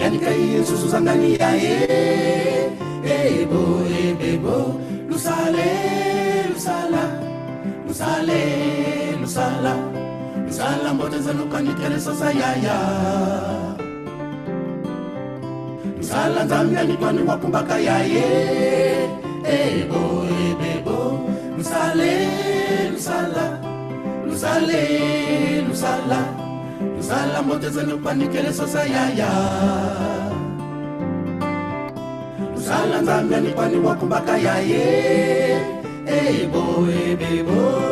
Yankai Susuzangani Ebo Ebebo Lusale Lusala Lusale Lusala Lusala Mbotezano Nikele Sasa Yaya Lusala Nzambia Nikwani Wakumbaka Yaye Ebo Ebebo Lusale Lusala Lusale Lusala Lusala Mbotezano Nikele Sasa Yaya Lusala Nzambia Nikwani Wakumbaka Yaye Ebo Ebebo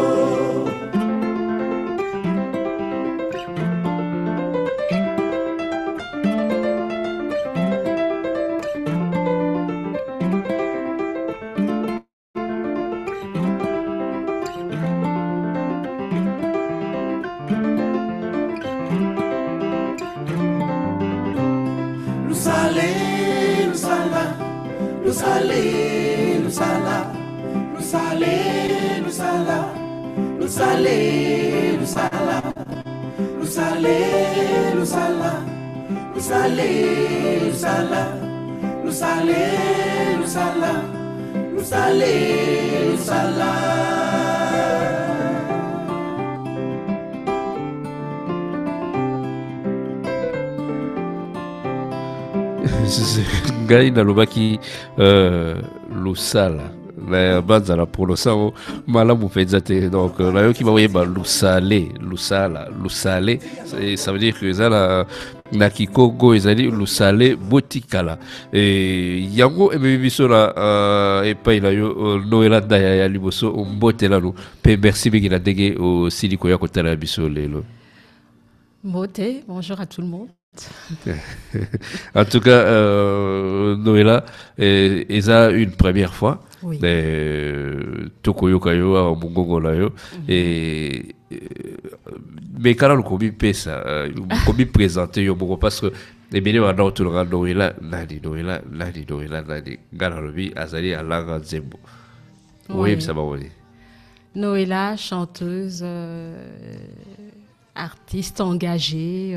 Lusale, Lusala, Lusale, Lusala, Lusale, Lusala, Lusale, Lusala, Lusale, Lusala, Lusale, Lusala, Lusale, Lusala. Ngai nalobaki lusala na banza na prononçant malamu penza te donc nayoki baoyeba lusale lusala lusale ça veut dire que ezala na kikongo ezali lusale botikala yango emebi biso na epai na yo Noela Ndaya ya liboso ombotelano mpe merci mingi na ndenge osili koya kotala biso lelo. Mbote, bonjour à tout le monde. En tout cas, Noela, eza une première fois. Oui. Tokoyo kayo a mungongo na yo et mais quand on commis pesa, commis présenter yo beaucoup parce que les bénévoles dans tout le monde Noela nani ngana lobi azali alanga zembo. Oui, ça va oui. Noela, chanteuse, artiste engagée.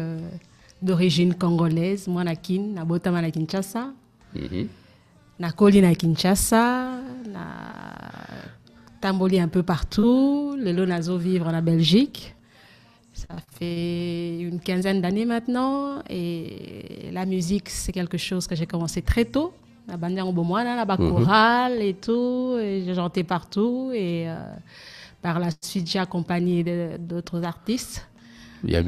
D'origine congolaise, moi nakin, na botama na Kinshasa, na koli na Kinshasa, na tamboli un peu partout, lelo nazo vivre en Belgique. Ça fait une quinzaine d'années maintenant et la musique c'est quelque chose que j'ai commencé très tôt. La bande en bomwana, la chorale et tout, et j'ai chanté partout et par la suite j'ai accompagné d'autres artistes. Il y a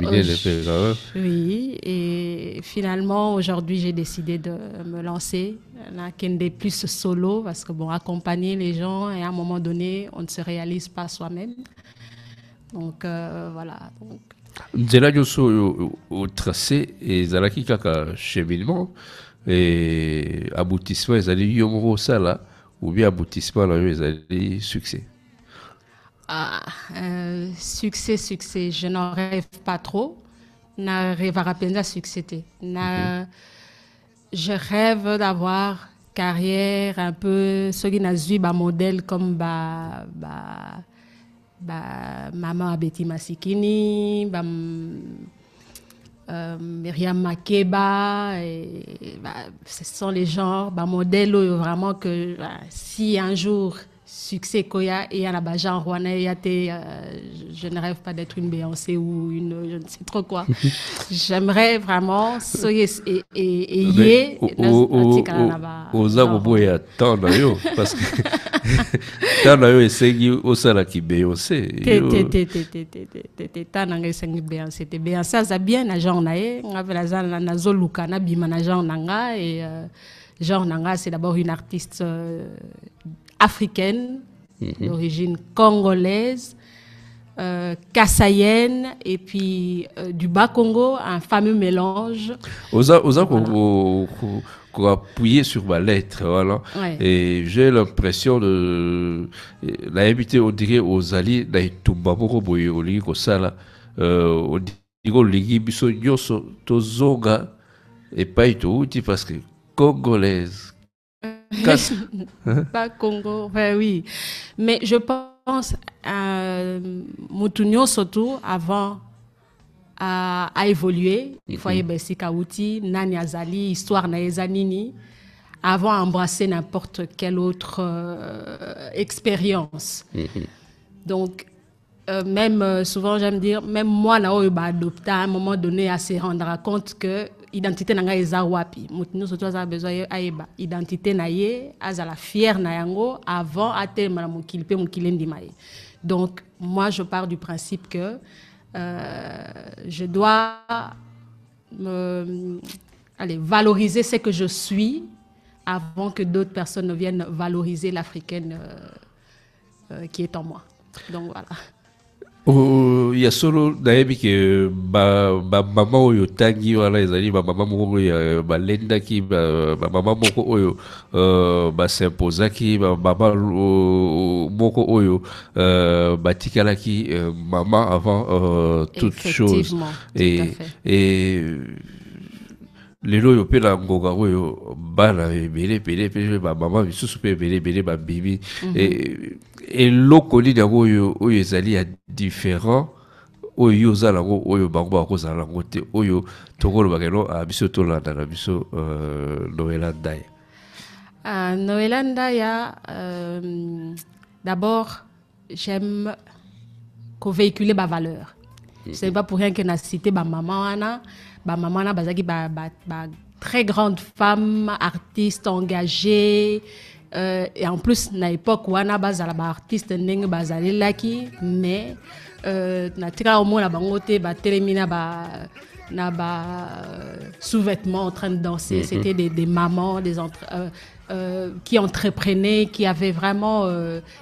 oui, et finalement, aujourd'hui, j'ai décidé de me lancer dans Kende plus solo parce que, bon, accompagner les gens et à un moment donné, on ne se réalise pas soi-même. Donc, voilà. Nzela Yoso au tracé et Zalaki Kaka cheminement et aboutissement, ils allaient yomro ça là, ou bien aboutissement là, ils allaient succès. Succès, je n'en rêve pas trop. Na rêve à rappeler succès. Je rêve d'avoir carrière un peu ce qui n'a pas modèle comme maman Betty Masikini, Myriam Makeba, et, ce sont les genres modèles vraiment que si un jour succès Koya et à la genre je ne rêve pas d'être une Beyoncé ou une je ne sais trop quoi. J'aimerais vraiment soyez et aux aboya tant yo parce que tant yo essayé au sala qui Beyoncé tant nga essayé Beyoncé Beyoncé ça bien na genre nae ngave la zana na zoluka na bima na genre nanga et genre nanga c'est d'abord une artiste africaine, d'origine congolaise, kassaïenne et puis du Bas-Congo, un fameux mélange. Osa qu'on a appuyé sur ma lettre, voilà. Ouais. Et j'ai l'impression de l'inviter, on dirait, aux alliés, d'Aitumaboro Boye, au Ligi Kosala, au Digo Ligi Biso Nyoso, Tozonga, et pas tout, parce que congolaise. Pas Congo, enfin, oui. Mais je pense à Moutounio surtout avant a évolué. Il faut y avoir Kauti, Nani Azali, histoire na Ezanini, avant d'embrasser n'importe quelle autre expérience. Donc, même souvent, j'aime dire, même moi, là, j'ai adopté à un moment donné à se rendre compte que l'identité n'a pas wapi. Nous, surtout, on a besoin d'aiba. Identité n'a pas la fière na yango avant à tel moment qu'il peut m'kilendimai. Donc, moi, je pars du principe que je dois valoriser ce que je suis avant que d'autres personnes ne viennent valoriser l'Africaine qui est en moi. Donc, voilà. Il y a solo nayebi que maman oyo tangi wana ezali maman moko ya balenda ki maman moko oyo s'imposaki maman moko oyo batikalaki maman avant toute chose et lelo oyo mpe na ngonga oyo bana ebele mpe bamama misusu mpe ebele babibi eloko nini yango oyo ezali ya différent oyo ozala yango oyo bango bakozala yango te oyo tokolobaka eno biso tolanda na biso Noela Ndaya. Noela Ndaya, d'abord, j'aime qu'on véhicule ma valeur. Ce n'est pas pour rien que na cité ba maman na bazaki ba très grande femme, artiste engagée. Et en plus, à l'époque, wana bazala ba artiste ndenge bazali laki, mais na tika au moins la bangote ba telemina ba sous-vêtements en train de danser. C'était des mamans, qui entreprenaient, qui avaient vraiment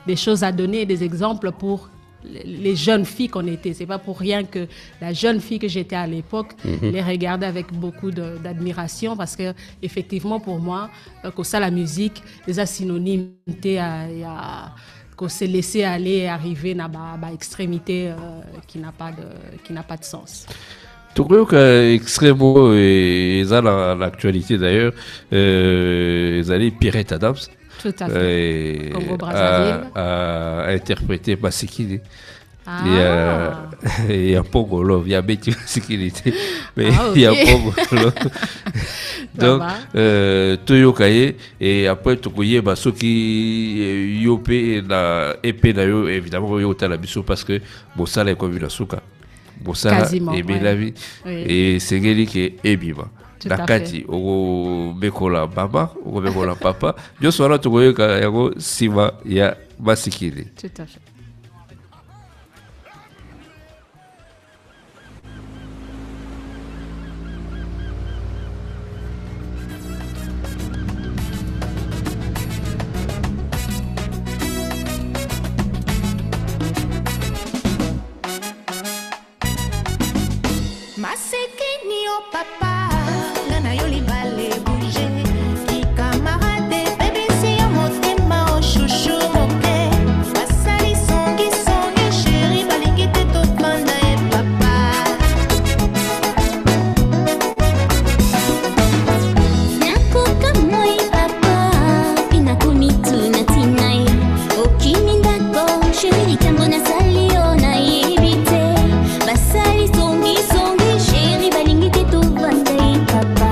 des choses à donner, des exemples pour les jeunes filles qu'on était. C'est pas pour rien que la jeune fille que j'étais à l'époque les regardait avec beaucoup d'admiration, parce que effectivement pour moi que ça, la musique les a synonymes qu'on s'est laissé aller et arriver à une extrémité qui n'a pas de sens. Tu crois que extrêmement et ça l'actualité d'ailleurs les Pirate Adams. Tout à fait. Congo-Brazzaville. A interprété Masikini. Il y a Pongolo, il y a Betty Masikini, mais il y a Pongolo. Donc, Toyokaye, et après, Tokoye, Soki, Yopé, na Epé, évidemment, Yota la Bissou, parce que Bossala est comme une souka. Bossala est bien la vie. Et c'est Geli qui est Ebiba. Nakati o bekola baba o bekola papa ndio swala tukoyeka yako sima ya Masikini. Tout à fait. Masikini o papa Yoli balé bouger, qui camarade, bébé si on monte ma chouchou moqué. Passali songi chéri, balingi te tout banda et papa. Nakuka moi papa, pinakuni tu na tinai. Okini ndako, chéri kambo na sali ona yebite. Passali songi chéri, balingi te tout banda et papa.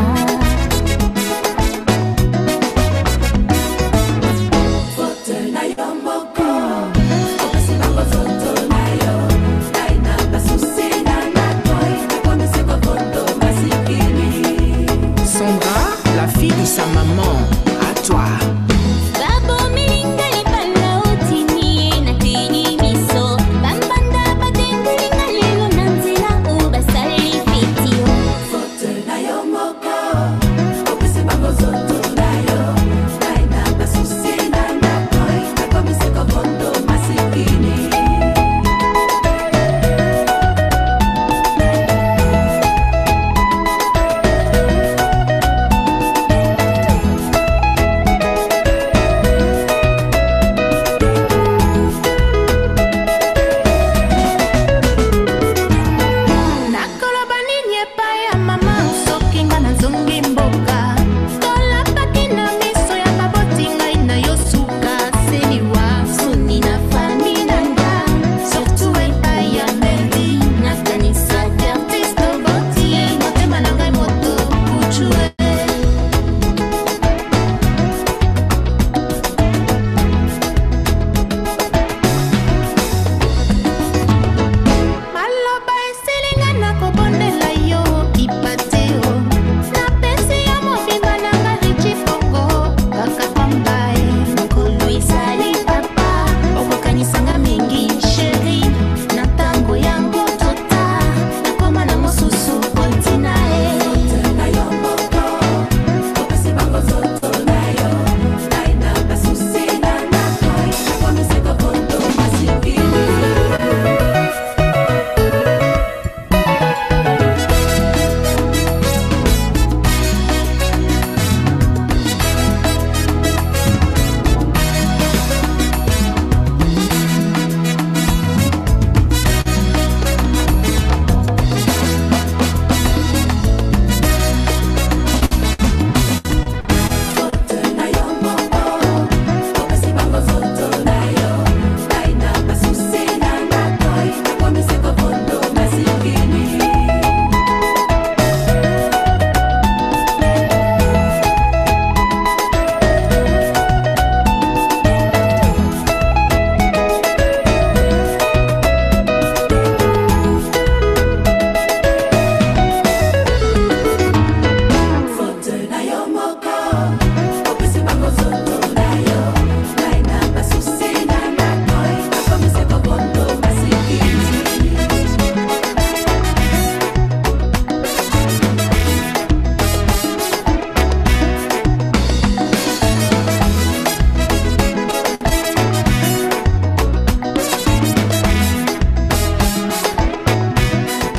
La fille de sa maman, à toi. Mama, so kinga na zungi mbo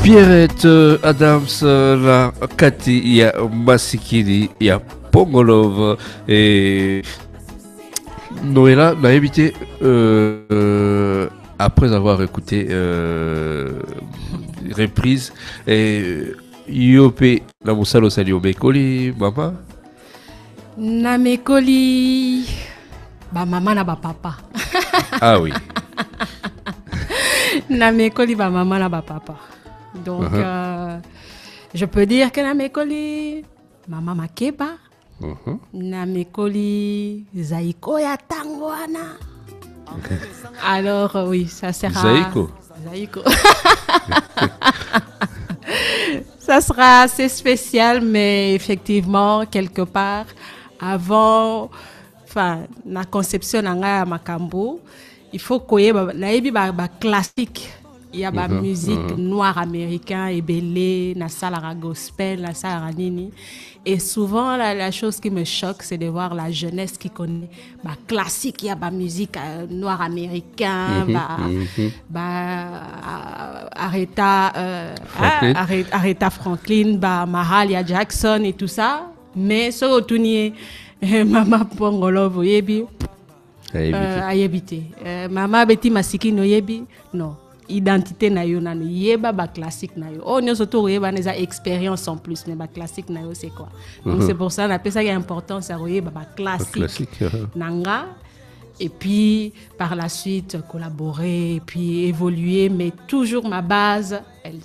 Pierrette Adams na kati ya masikini ya Pongolov et Noëlla n'a évité après avoir écouté reprise et Yope na musalo sali obekoli mama na mekoli ba mama na ba papa. Ah oui. Na mekoli ba mama na ba papa. Donc je peux dire que na mekoli mama Makeba. Na mekoli Zaiko ya Tangwana. Alors oui, ça sera Zaiko. Ça sera assez spécial, mais effectivement, quelque part, avant, la conception de Makambo, il faut qu'il y ait des classiques. Il y a la musique noire américaine, et belé, la salle gospel, la salle nini. Et souvent, la chose qui me choque, c'est de voir la jeunesse qui connaît la classique, il y a la musique noire américaine, Aretha Franklin, Mahalia Jackson et tout ça. Mais ce retournier, Mama Pongolov, yebi, ayebite. Mama Betty Masiki no yebi, non. Identité na yo nanu yeba ba classique na yo oh nyo surtout yeba neza expérience en plus mais ba classique na yo c'est quoi donc c'est pour ça on appelle ça qu'il y a importance à yeba ba classique nanga et puis par la suite collaborer et puis évoluer mais toujours ma base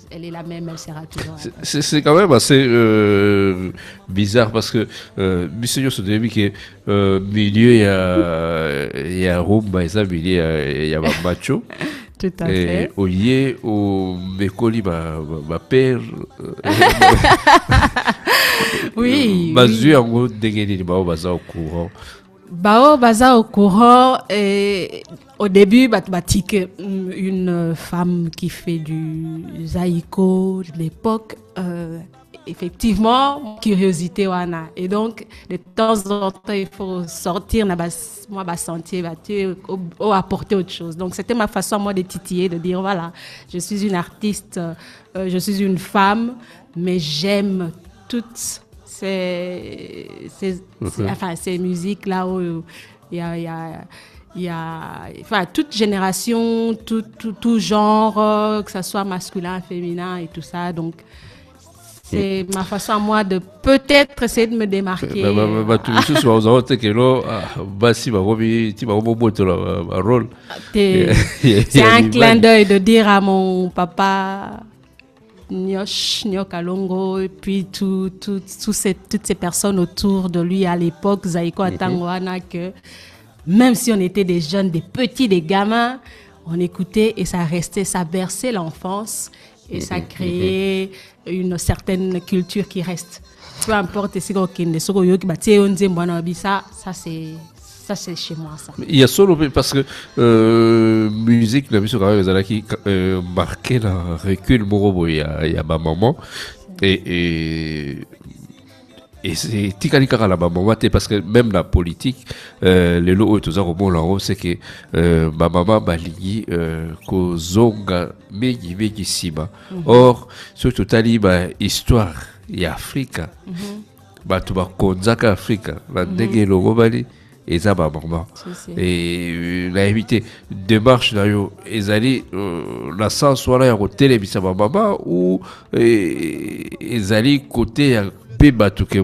elle est la même, elle sera toujours c'est quand même assez bizarre parce que Monsieur se dit que milieu il y a rumba et ça milieu il y a macho. Tout à fait. Au lieu au Mekoli, ma père. Oui. Bazu en gros dégainer bao baza au courant. Bao baza au courant. Au début, batik une femme qui fait du zaïko de l'époque. Effectivement, curiosité wana et donc de temps en temps il faut sortir moi sentier ou apporter autre chose. Donc c'était ma façon moi de titiller, de dire voilà, je suis une artiste, je suis une femme, mais j'aime toutes ces musiques là où il y a toute génération, tout genre, que ça soit masculin, féminin et tout ça. Donc c'est ma façon à moi de peut-être essayer de me démarquer. C'est un clin d'œil de dire à mon papa Nyosh, Nyokalongo, et puis toutes ces personnes autour de lui à l'époque, Zaiko Atangwana, que même si on était des jeunes, des petits, des gamins, on écoutait et ça restait, ça berçait l'enfance. Et ça crée une certaine culture qui reste. Peu importe si ça c'est chez moi ça. Il y a solo parce que musique la musique quand même qui marqué le recul morobo il y a ma maman et c'est Tikanika la maman parce que même la politique les lots tous au bon c'est que ma maman m'a lié kozonga meji siba or surtout tali histoire y Afrika tu vas konzaka Afrika la ndenge logo bali et ça maman et la évité démarche là yo ezali la sens wala ya télévisa maman ou ezali côté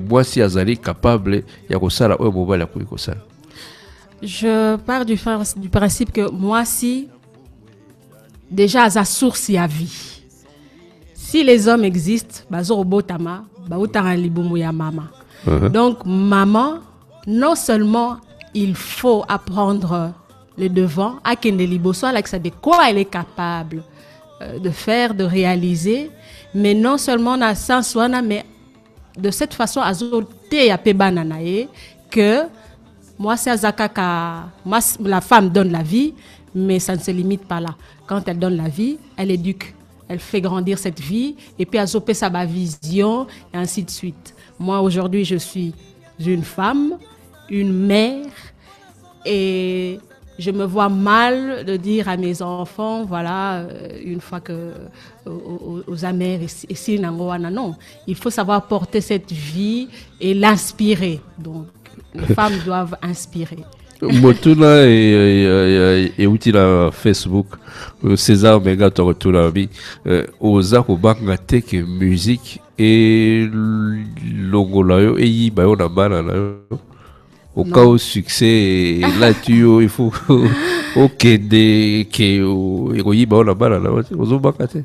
moi si azali capable ya kosala o mobile ya kosala. Je pars du principe que moi si déjà à sa source ya vie. Si les hommes existent, bazo botama, ba utara libumu ya mama. Donc maman non seulement il faut apprendre le devant à kende liboso avec ça de quoi elle est capable de faire, de réaliser, mais non seulement na sens wana mais de cette façon que moi c'est la femme donne la vie mais ça ne se limite pas là. Quand elle donne la vie, elle éduque, elle fait grandir cette vie et puis elle sa vision et ainsi de suite. Moi aujourd'hui je suis une femme, une mère et je me vois mal de dire à mes enfants, voilà, une fois que aux amers ici, non, il faut savoir porter cette vie et l'inspirer. Donc, les femmes doivent inspirer. Motuna et outil la Facebook César Mega Torotula bi oza kobanga teke musique et longolayo et yiba yo na bana na yo au cas au succès et là il faut OK de que yiba yo na bana na ozo bakate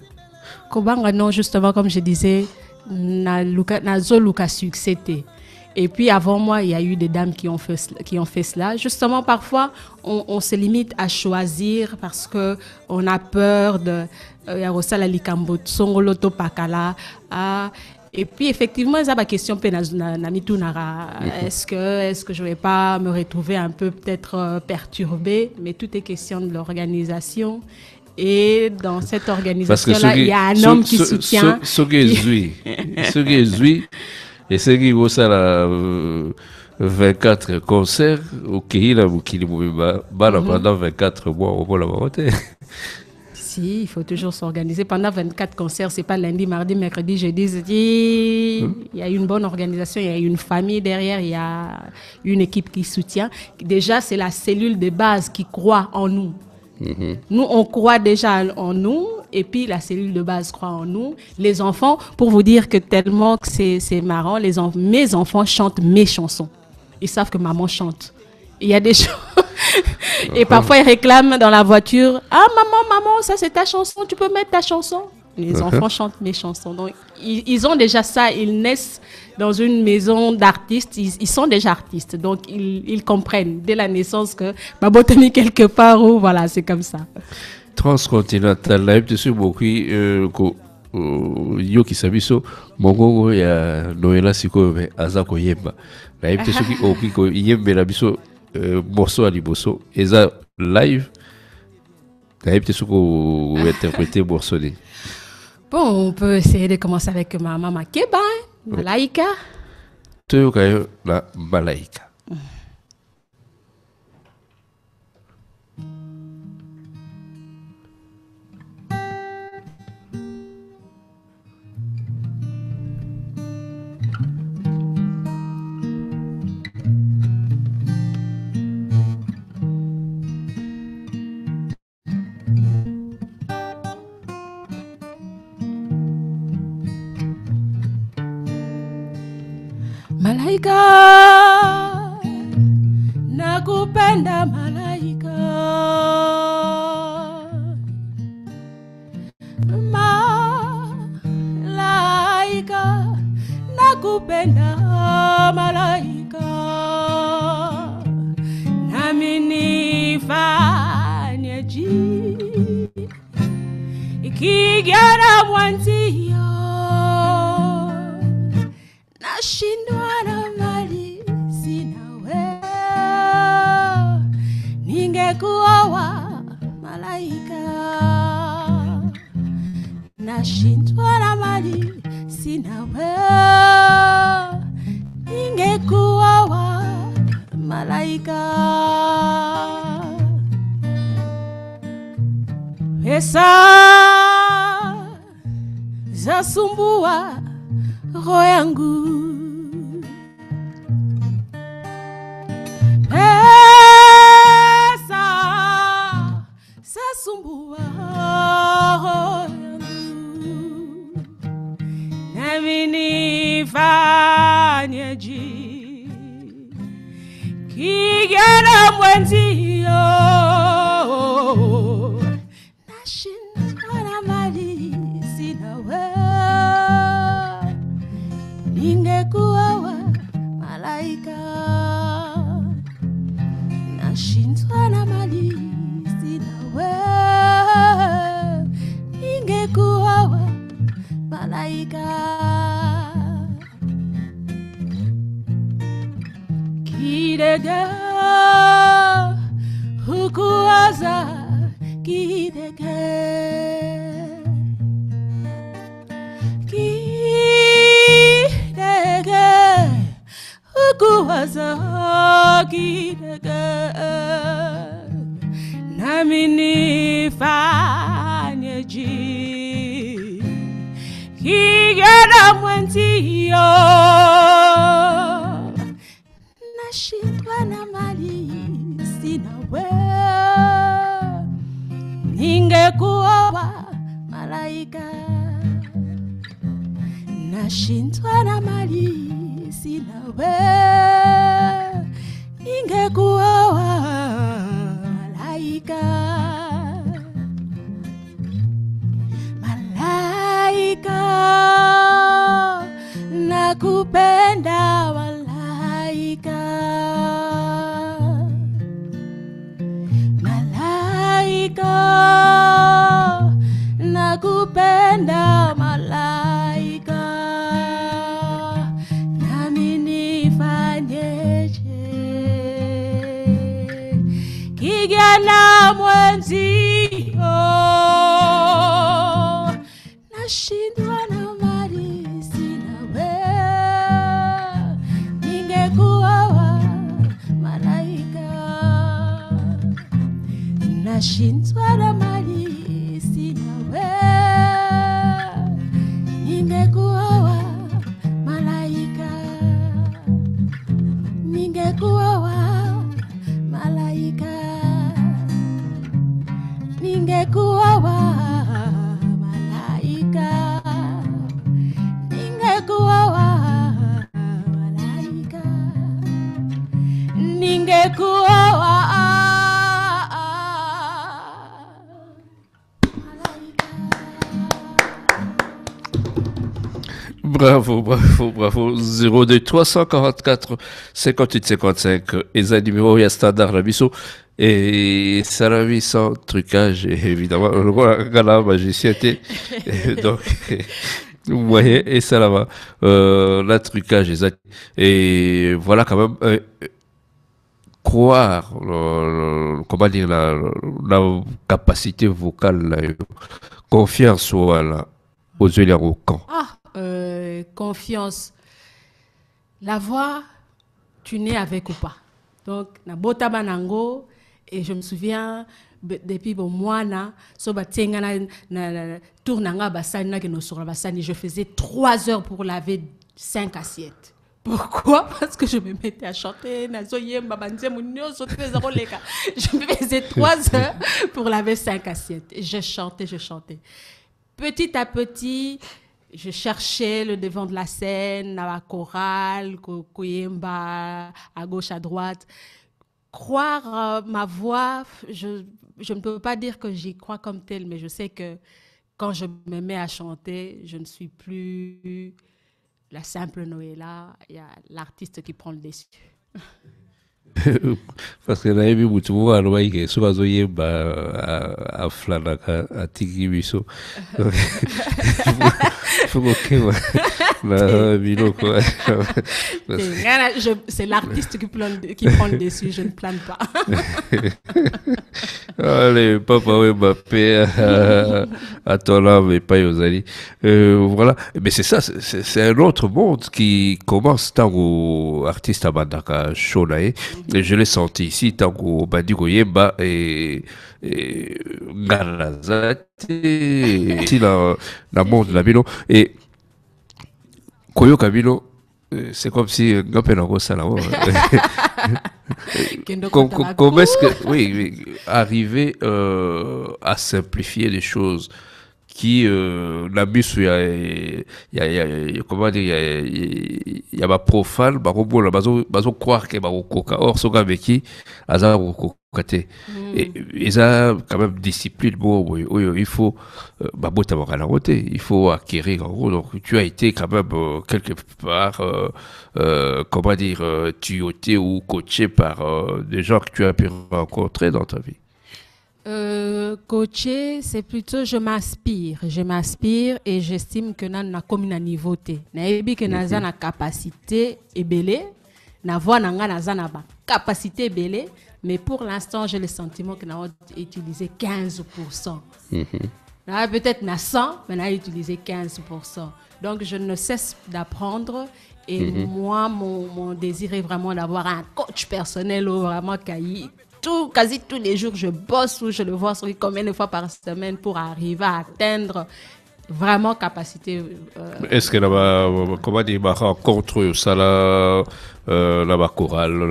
kobanga non, justement comme je disais na zo luka succès. Et puis avant moi, il y a eu des dames qui ont fait cela. Justement, parfois, on se limite à choisir parce que on a peur de Yarosala Likambo, Songoloto Pakala. Et puis effectivement, ça ma question est-ce que je vais pas me retrouver un peu peut-être perturbée, mais tout est question de l'organisation. Et dans cette organisation-là, il y a un homme qui soutient. Ce qui est et c'est qui vaut ça là 24 concerts au Kihila Mukili pendant 24 mois au Bola Marote. Si, il faut toujours s'organiser. Pendant 24 concerts, c'est pas lundi, mardi, mercredi, jeudi. Il y a une bonne organisation, il y a une famille derrière, il y a une équipe qui soutient. Déjà, c'est la cellule de base qui croit en nous. Nous, on croit déjà en nous. Et puis la cellule de base croit en nous. Les enfants, pour vous dire que tellement que c'est marrant, mes enfants chantent mes chansons. Ils savent que maman chante. Il y a des gens... Et parfois, ils réclament dans la voiture. Ah, maman, ça c'est ta chanson, tu peux mettre ta chanson. Les enfants chantent mes chansons. Donc, ils ont déjà ça. Ils naissent dans une maison d'artistes. Ils sont déjà artistes. Donc, ils comprennent dès la naissance que ma botanique quelque part où, voilà, c'est comme ça. Transcontinental live de sur beaucoup yo kisabiso mongo ya Noela siko azako yemba live de sur qui okiko yembe la biso morceau à liboso eza live live de sur ko interpréter morceau. Bon, on peut essayer de commencer avec Mama Makeba, Malaika. Tu kayo la Malaika. Malaika, nakupenda malaika. Malaika, nakupenda malaika. Nami nifanyeje ikigera mwanzio nashindwa na mali sinawe ningekuoa malaika nashindwa na mali sinawe ningekuoa malaika pesa zasumbua roho yangu pesa zasumbua roho yangu nami nifanyeje kigera mwenzio nashindwa na mali sinawe ningekuoa malaika nashindwa na mali sinawe ningekuoa malaika kidega hukuwaza kidega kuwaza kidega nami nifanyeje kijana mwenzio nashindwa na mali sina we ningekuoa malaika nashindwa na mali sina we ningekuoa malaika malaika nakupenda malaika malaika nakupenda malaika nami nifanyeje kijana mwenzio nashindwa na mali sina we ningekuoa malaika nashindwa na mali sina we ningekuoa malaika ningekuoa malaika ningekuoa malaika ningekuoa malaika ningekuoa Bravo, bravo, bravo. 02 344 58 55. Et un numéro, il y a standard la biso. Et ça la vie sans trucage, évidemment. Le roi Gala, magicien, donc, vous voyez, et ça là va. La trucage, exact. Et voilà quand même. Croire, comment dire, la capacité vocale, là, confiance aux yeux au camp. Confiance. La voix, tu nais avec ou pas. Donc, na bota banango, et je me souviens, depuis bon mois, je faisais 3 heures pour laver 5 assiettes. Pourquoi? Parce que je me mettais à chanter. Je me faisais 3 heures pour laver 5 assiettes. Et je chantais. Petit à petit, je cherchais le devant de la scène, la chorale, Koyemba, à gauche, à droite. Croire ma voix, je ne peux pas dire que j'y crois comme telle, mais je sais que quand je me mets à chanter, je ne suis plus la simple Noëlla, il y a l'artiste qui prend le dessus. Parce que là, il y a beaucoup de gens qui sont à Flanaka, à Tigibiso. C'est l'artiste qui prend le dessus, je ne plane pas. Allez, papa, oui, Mbappé, à ton âme et pas aux alliés. Voilà, mais c'est ça, c'est un autre monde qui commence tant qu'au artiste à Bandaka Shonae. Et je l'ai senti ici, tant qu'au Bandigo Yemba et Garazate, ici, la monde de la Milo. Et Koyo Kabilo, c'est comme si Gapenango Salao. Comment est-ce que, oui, arriver à simplifier les choses qui la bus il y a comment dire il y a ma profane ba robot la bazo croire que ba coca or so ga beki aza kokate et ils a quand même discipline bon il faut ba bota ba la route il faut acquérir en gros. Donc tu as été quand même quelque part comment dire tuyauté ou coaché par des gens que tu as pu rencontrer dans ta vie. Coacher, c'est plutôt je m'aspire et j'estime que na comme na niveau té na ebi que na za na capacité ebelé na voix na nga na za na ba capacité ebelé, mais pour l'instant j'ai le sentiment que na utilisé 15%. Na peut-être na 100 mais na utilisé 15%. Donc je ne cesse d'apprendre et moi mon désir est vraiment d'avoir un coach personnel ou vraiment qui quasi tous les jours, je bosse ou je le vois sur combien de fois par semaine pour arriver à atteindre vraiment capacité. Est-ce que là-bas, comment dire, ma rencontre, ça là-bas, chorale,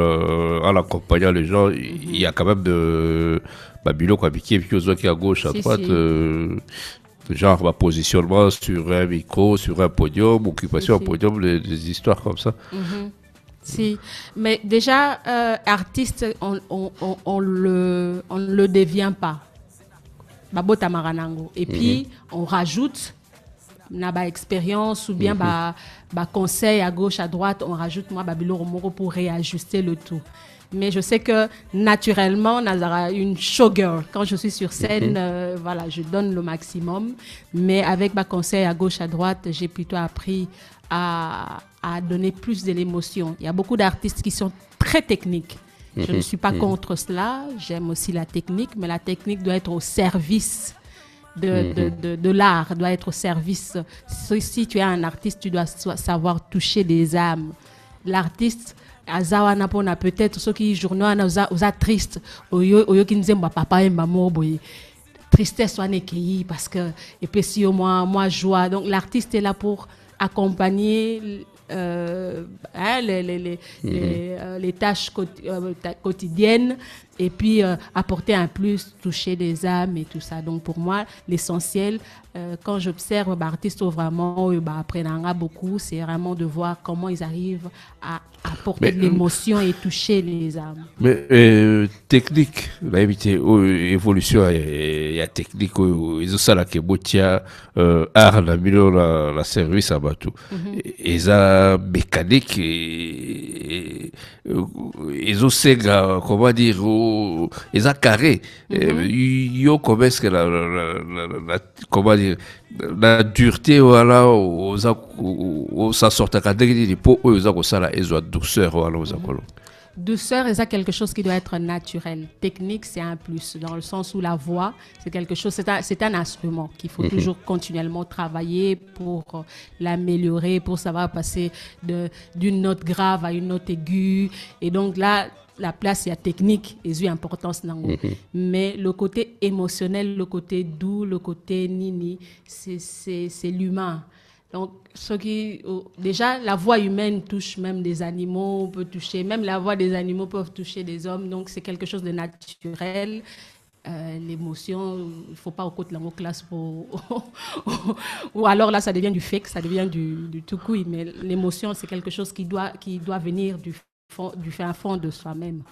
en accompagnant les gens, il y a quand même de Babylon qui est à gauche, à droite. Genre ma positionnement sur un micro, sur un podium, occupation au podium, des histoires comme ça. Si, mais déjà, artiste, on ne le devient pas. Babota Maranango. Et puis, on rajoute na expérience ou bien conseil à gauche, à droite, on rajoute moi Babylon Romoro pour réajuster le tout. Mais je sais que naturellement, Nazara une showgirl. Quand je suis sur scène, voilà, je donne le maximum. Mais avec ma conseil à gauche, à droite, j'ai plutôt appris à donner plus de l'émotion. Il y a beaucoup d'artistes qui sont très techniques. Je ne suis pas contre cela. J'aime aussi la technique, mais la technique doit être au service de l'art, doit être au service. Si tu es un artiste, tu dois savoir toucher des âmes. L'artiste, azawana pona peut-être ceux qui journaux oza triste oyo ki nzemba papa et maman boy tristesse wana ekei parce que et puis si moi joie. Donc l'artiste est là pour accompagner les tâches quotidiennes et puis apporter un plus, toucher les âmes et tout ça. Donc pour moi, l'essentiel, quand j'observe artistes vraiment apprenant beaucoup, c'est vraiment de voir comment ils arrivent à apporter de l'émotion et toucher les âmes. Mais technique, évolution, il y a technique, ils ont ça là qui est art, la service à bateau. Et ça, mécanique, ils ont ça, comment dire, ils ont carré. Ils ont comme est-ce que comment dire, la dureté, voilà, ça sort à cadrer des pots, ils ont ça là, ils ont douceur, voilà, douceur, c'est quelque chose qui doit être naturel. Technique, c'est un plus, dans le sens où la voix, c'est quelque chose, c'est un instrument qu'il faut toujours continuellement travailler pour l'améliorer, pour savoir passer d'une note grave à une note aiguë. Et donc là, la place, il y a technique, et il y a importance. Mais le côté émotionnel, le côté doux, le côté nini, c'est l'humain. Donc, déjà, la voix humaine touche même des animaux, peut toucher, même la voix des animaux peuvent toucher des hommes. Donc, c'est quelque chose de naturel. L'émotion, il ne faut pas au côté de la classe pour... ou alors là, ça devient du fake, ça devient du tout couille. Mais l'émotion, c'est quelque chose qui doit venir du fin fond de soi-même.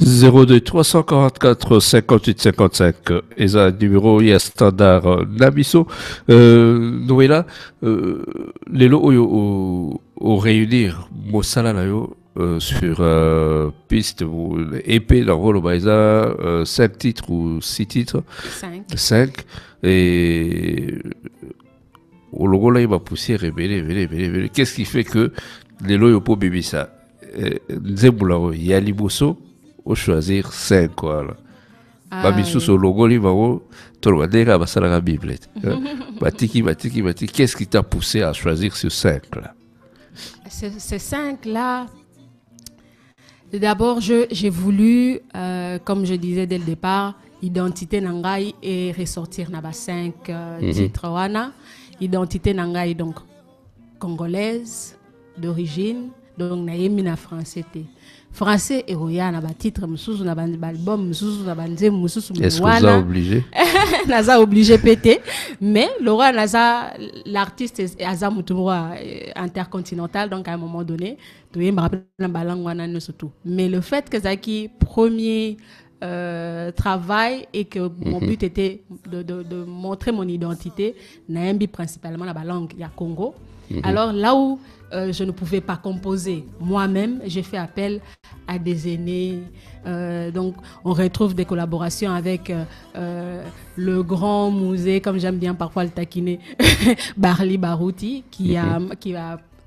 02 344 58 55 eza numéro ya standard na biso Noéla lelo oyo au réunir mosala na yo sur piste EP dans rôle baisa 5 titres ou 6 titres 5 et au logo là il va pousser rebelle qu'est-ce qui fait que lelo yo po bébé ça nzembula ya liboso au choisir 5 voilà. Babisou sur logo li bao tolwadera basala la Bible. Batiki qu'est-ce qui t'a poussé à choisir ce 5 là? Ces 5 là, d'abord j'ai voulu comme je disais dès le départ, identité nangai et ressortir na ba 5 titres wana. Identité nangai donc congolaise d'origine, donc naïmi na français té. Français et roya na ba titre mususu na ba album mususu na ba nzembo mususu mwana. Est-ce que vous êtes obligé? Naza obligé péter, mais Laura Naza l'artiste Aza Mutumwa intercontinental, donc à un moment donné, tu me rappelles la balangue wana no surtout. Mais le fait que Zaki premier travail et que mon but était de montrer mon identité, naembi principalement la langue ya Congo. Alors là où je ne pouvais pas composer moi-même, j'ai fait appel à des aînés. Donc on retrouve des collaborations avec le grand musée, comme j'aime bien parfois le taquiner, Barli Barouti, qui a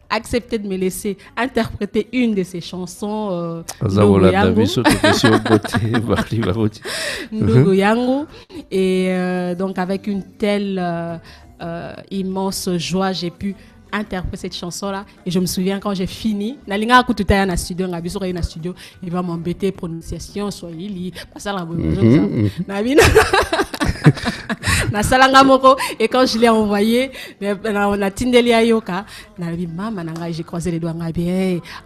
accepté de me laisser interpréter une de ses chansons, Ndogo Yango. Et donc avec une telle immense joie, j'ai pu interpréter cette chanson-là. Et je me souviens quand j'ai fini, Nalinga Kututaya na studio, Ngabiso na studio, il va m'embêter, prononciation, Swahili, pas ça la na salanga moko. Et quand je l'ai envoyé, on a Tindeli Ayoka, maman, j'ai croisé les doigts,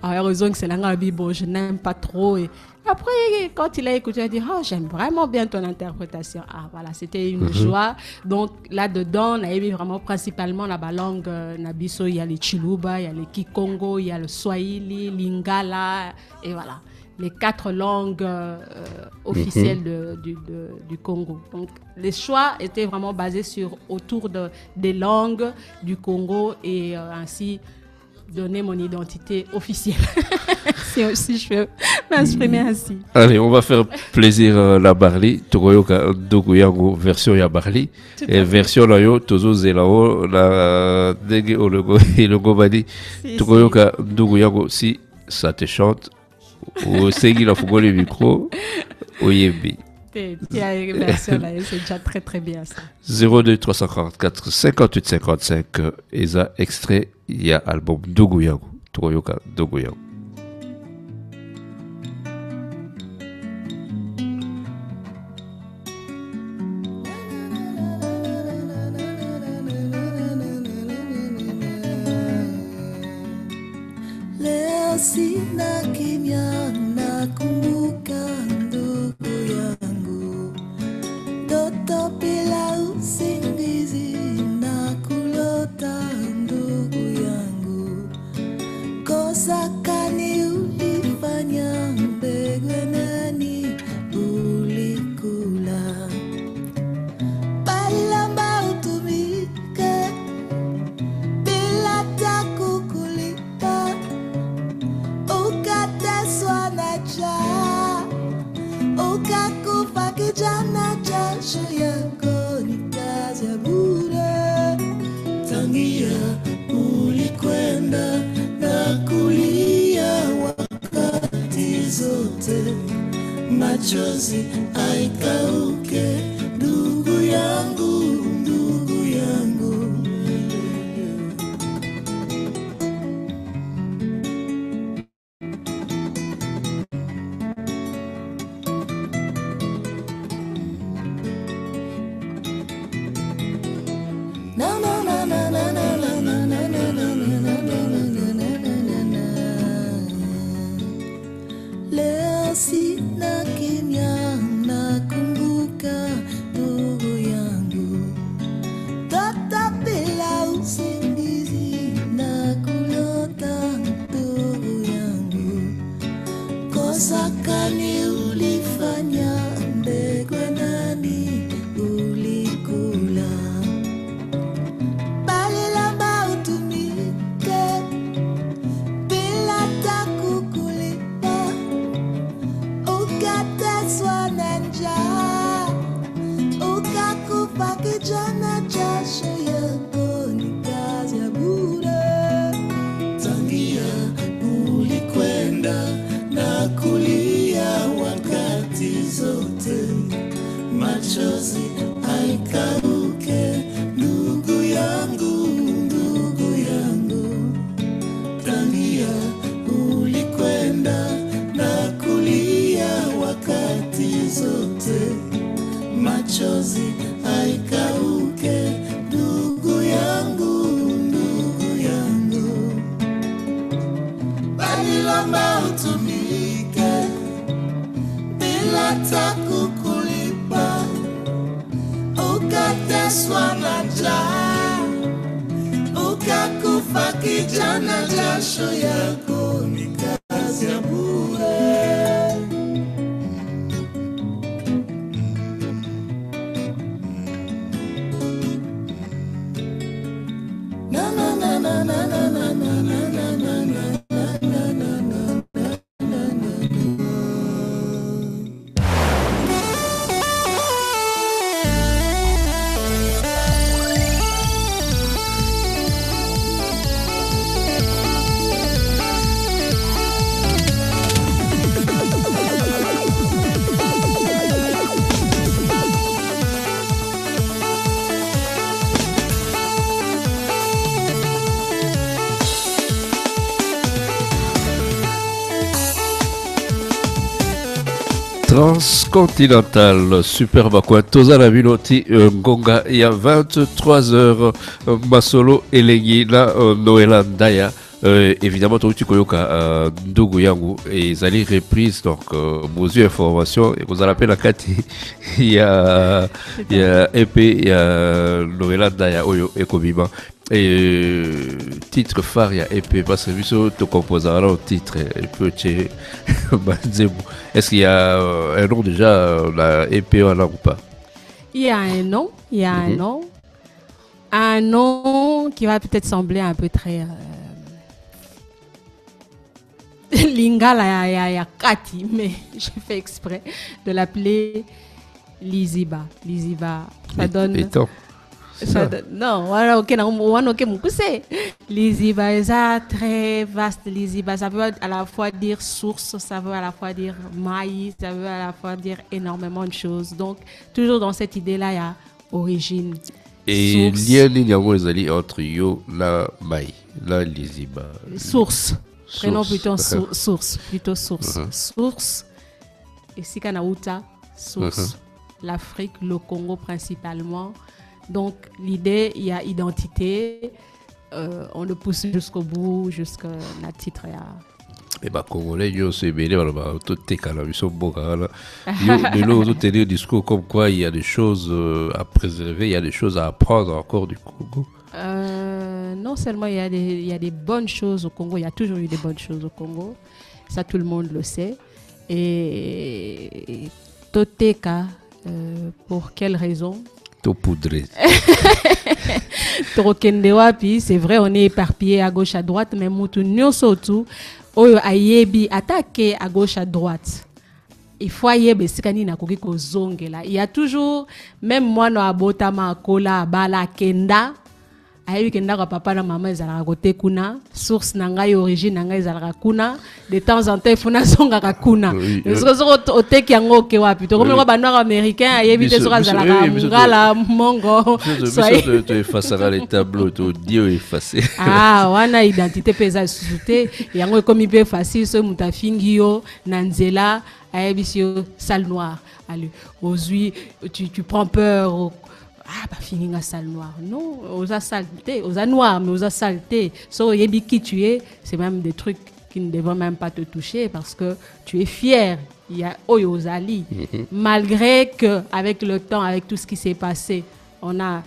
heureusement que c'est là, bon, je n'aime pas trop. Et après, quand il a écouté, il a dit, oh, j'aime vraiment bien ton interprétation. Ah, voilà, c'était une joie. Donc, là-dedans, on a aimé vraiment principalement la langue Nabiso. Il y a les Chiluba, il y a les Kikongo, il y a le Swahili, l'Ingala, et voilà. Les 4 langues officielles du Congo. Donc, les choix étaient vraiment basés autour des langues du Congo et ainsi donner mon identité officielle. Si je peux m'exprimer ainsi. Allez, on va faire plaisir la Barli. Togoyoka Doguyango version ya Barli. Et version la yo Tozo Zelao la Dege Ologo et le Gobadi. Togoyoka Doguyango, si ça te chante. Ou Segui la Fogo le micro. Oyebi. Il y a une version là, c'est déjà très très bien ça. 02 344 58 55 Eza extrait, il y a album Doguyango. Togoyoka Doguyango. Leo sina kimya nakumbuka ndugu yangu, ndoto bila usingizi na kulota ndugu yangu, kosa kani ulifanya mbegwe nani ulikula, balamba utumike bila takukulipa, ukateswa na njaa, ukakufa kijana, jasho yako ni kazi ya bure. Tangia ulikwenda na kulia wakati zote, machozi haikauke ndugu yangu, ndugu yangu. Na na na na na na na na na na na na na. Leo sina kimya nakumbuka ndugu yangu, ndoto bila usingizi na kulota ndugu yangu, kosa kani ulifanya mbegwe nani ulikula, balilamba utumike bila takukulipa, ukateswa na njaa, ukakufa kijana, jasho yako ni kazi ya bure. Tangia ulikwenda na kulia wakati zote, machozi haikauke ndugu yangu, ndugu yangu. Tangia ulikwenda na kulia wakati zote, machozi haikauke ndugu yangu, ndugu yangu. Balilamba utumike bila takukulipa, ukateswa na njaa, ukakufa kijana, jasho yako ni kazi ya bure. Na na na na na na na na na na na na. Transcontinental, superbe quoi. Tozala Binoti, Ngonga, il y a 23h, Masolo Elengi, là, Noël Ndaya. Évidemment, tu koyoka Ndogo Yangu et Zali reprise donc mesure information et vous appelez la Kati il y a EP il y a Noël Ndaya Oyo et Kobiba et titre phare il y a EP parce que vu te composer alors titre et petit est-ce qu'il y a un nom déjà la EP ou pas? Il y a un nom, un nom qui va peut-être sembler un peu très Lingala ya Kati, mais je fais exprès de l'appeler Liziba. Liziba, ça donne. Non, voilà, ok, Liziba, c'est très vaste. Liziba, ça veut à la fois dire source, ça veut à la fois dire maïs, ça veut à la fois dire énormément de choses. Donc, toujours dans cette idée-là, il y a origine. Et lien entre yo, la maïs, la Liziba. Source. Prenons plutôt source. Source. Et si Kanauta, source. L'Afrique, le Congo principalement. Donc l'idée, il y a identité. On le pousse jusqu'au bout, jusqu'à la titre. Et bah Congolais, yo c'est bien, voilà, tout est calme, ils sont beaux, là. Yo, de l'autre tenir discours comme quoi il y a des choses à préserver, il y a des choses à apprendre encore du Congo. Non seulement il y a des bonnes choses au Congo, il y a toujours eu des bonnes choses au Congo, ça tout le monde le sait. Et Toteka, pour quelle raison? Tout poudré. Trokendewapi, c'est vrai, on est éparpillé à gauche à droite, mais Moutou Nyosotu, Oyo Ayebi, attaqué à gauche à droite. Il faut ayebe sikani na koki ko zongela. Il y a toujours, même moi no abotama kola bala kenda. Ayebi kenda ko papa na maman ezalaka kote kuna. Source na ngai origine na ngai ezalaka kuna. De temps en temps il faut na zongaka kuna. Sozo oteki yango ke wapi. To comme ba noir américain ayebi te soka zalaka ngala mongo. Soyez te effacer les tableaux to dio effacer. Ah, wana identité pesa sous-té yango comme be facile so mutafingi yo na nzela. Aébissio, salle noire. Allez, tu prends peur. Ah, bah, fini la salle noire. Non, aux saleté, aux noir, mais aux saleté. So, yebi qui tu es, c'est même des trucs qui ne devraient même pas te toucher parce que tu es fier. Il y a Oyozali. Malgré que, avec le temps, avec tout ce qui s'est passé, on a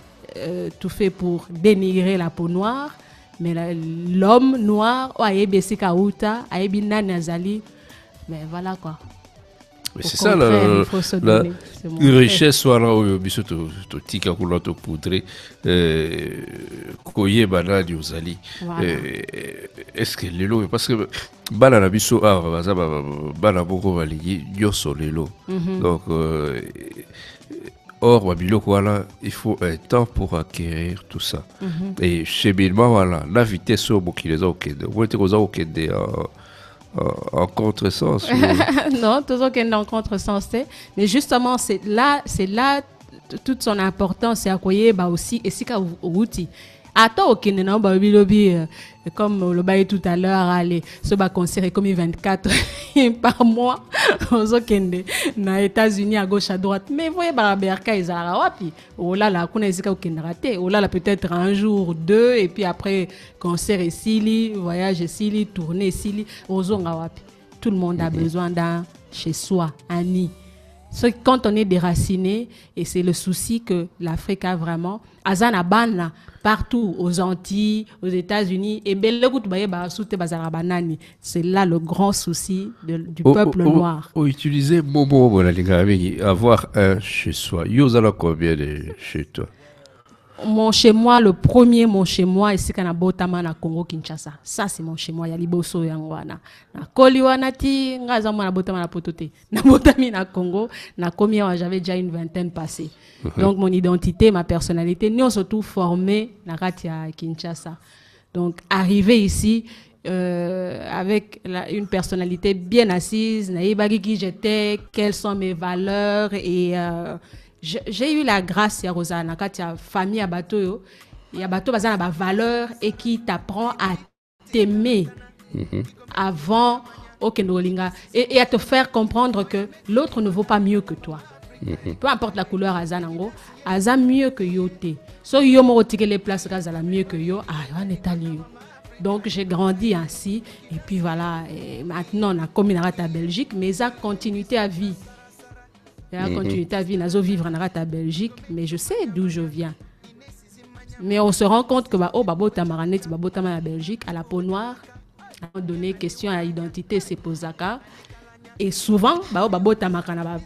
tout fait pour dénigrer la peau noire. Mais l'homme noir, Ayebi Sikauta, Ayebi Nanazali, mais voilà quoi. Mais c'est ça la richesse soit là où biso to tika kula to poudre koye bana di ozali est-ce que lelo parce que bana na biso bana boko baligi yoso lelo donc or babiloko wala il faut un temps pour acquérir tout ça et chez Bilma voilà la vitesse au bokile za okende ou te koza okende en contresens. Non, toujours qu'il y a en contresens. Mais justement, c'est là toute son importance. C'est à quoi aussi et si qu'à outil. Attends, ok, non, bah comme le bail tout à l'heure, allez, ce bas concert est comme 24 par mois aux Okende, dans les États-Unis à gauche à droite. Mais vous voyez, Baraberka ils ont rapi. Oh là là, qu'on a dit qu'on raté. Oh là là, peut-être un jour, deux, et puis après concert et Sili, voyage et Sili, tournée Sili, aux Zongawapi. Tout le monde a besoin d'un chez soi, un nid. Quand on est déraciné, et c'est le souci que l'Afrique a vraiment, Azana Bana, partout, aux Antilles, aux États-Unis, et c'est là le grand souci du peuple noir. Utiliser Momo, avoir un chez soi. Yozala combien de chez toi? Mon chez moi, le premier mon chez moi, ici kana botama na Congo Kinshasa. Ça c'est mon chez moi, ya liboso yangwana. Na koliwana ti ngaza mwana botama na potote. Na botami na Congo, na combien j'avais déjà une vingtaine passée. Donc mon identité, ma personnalité, nous surtout formés na katia Kinshasa. Donc arrivé ici avec une personnalité bien assise, na yebagi qui j'étais, quelles sont mes valeurs et j'ai eu la grâce ya Rosana quand il y a famille à bateau il y a bateau bazana ba valeur et qui t'apprend à t'aimer avant et à te faire comprendre que l'autre ne vaut pas mieux que toi. Peu importe la couleur Azanango, Aza mieux que Yote. So yo mo tirer les places Azala mieux que yo, on est allé. Donc j'ai grandi ainsi et puis voilà, et maintenant on a comme une rate à Belgique, mais ça continuité à vie. La continuité à vie, nazo vivre en rate à Belgique, mais je sais d'où je viens. Mais on se rend compte que babo tamaranet, babo tamara Belgique à la peau noire, à donner question à l'identité c'est posaka. Et souvent, babo tamara na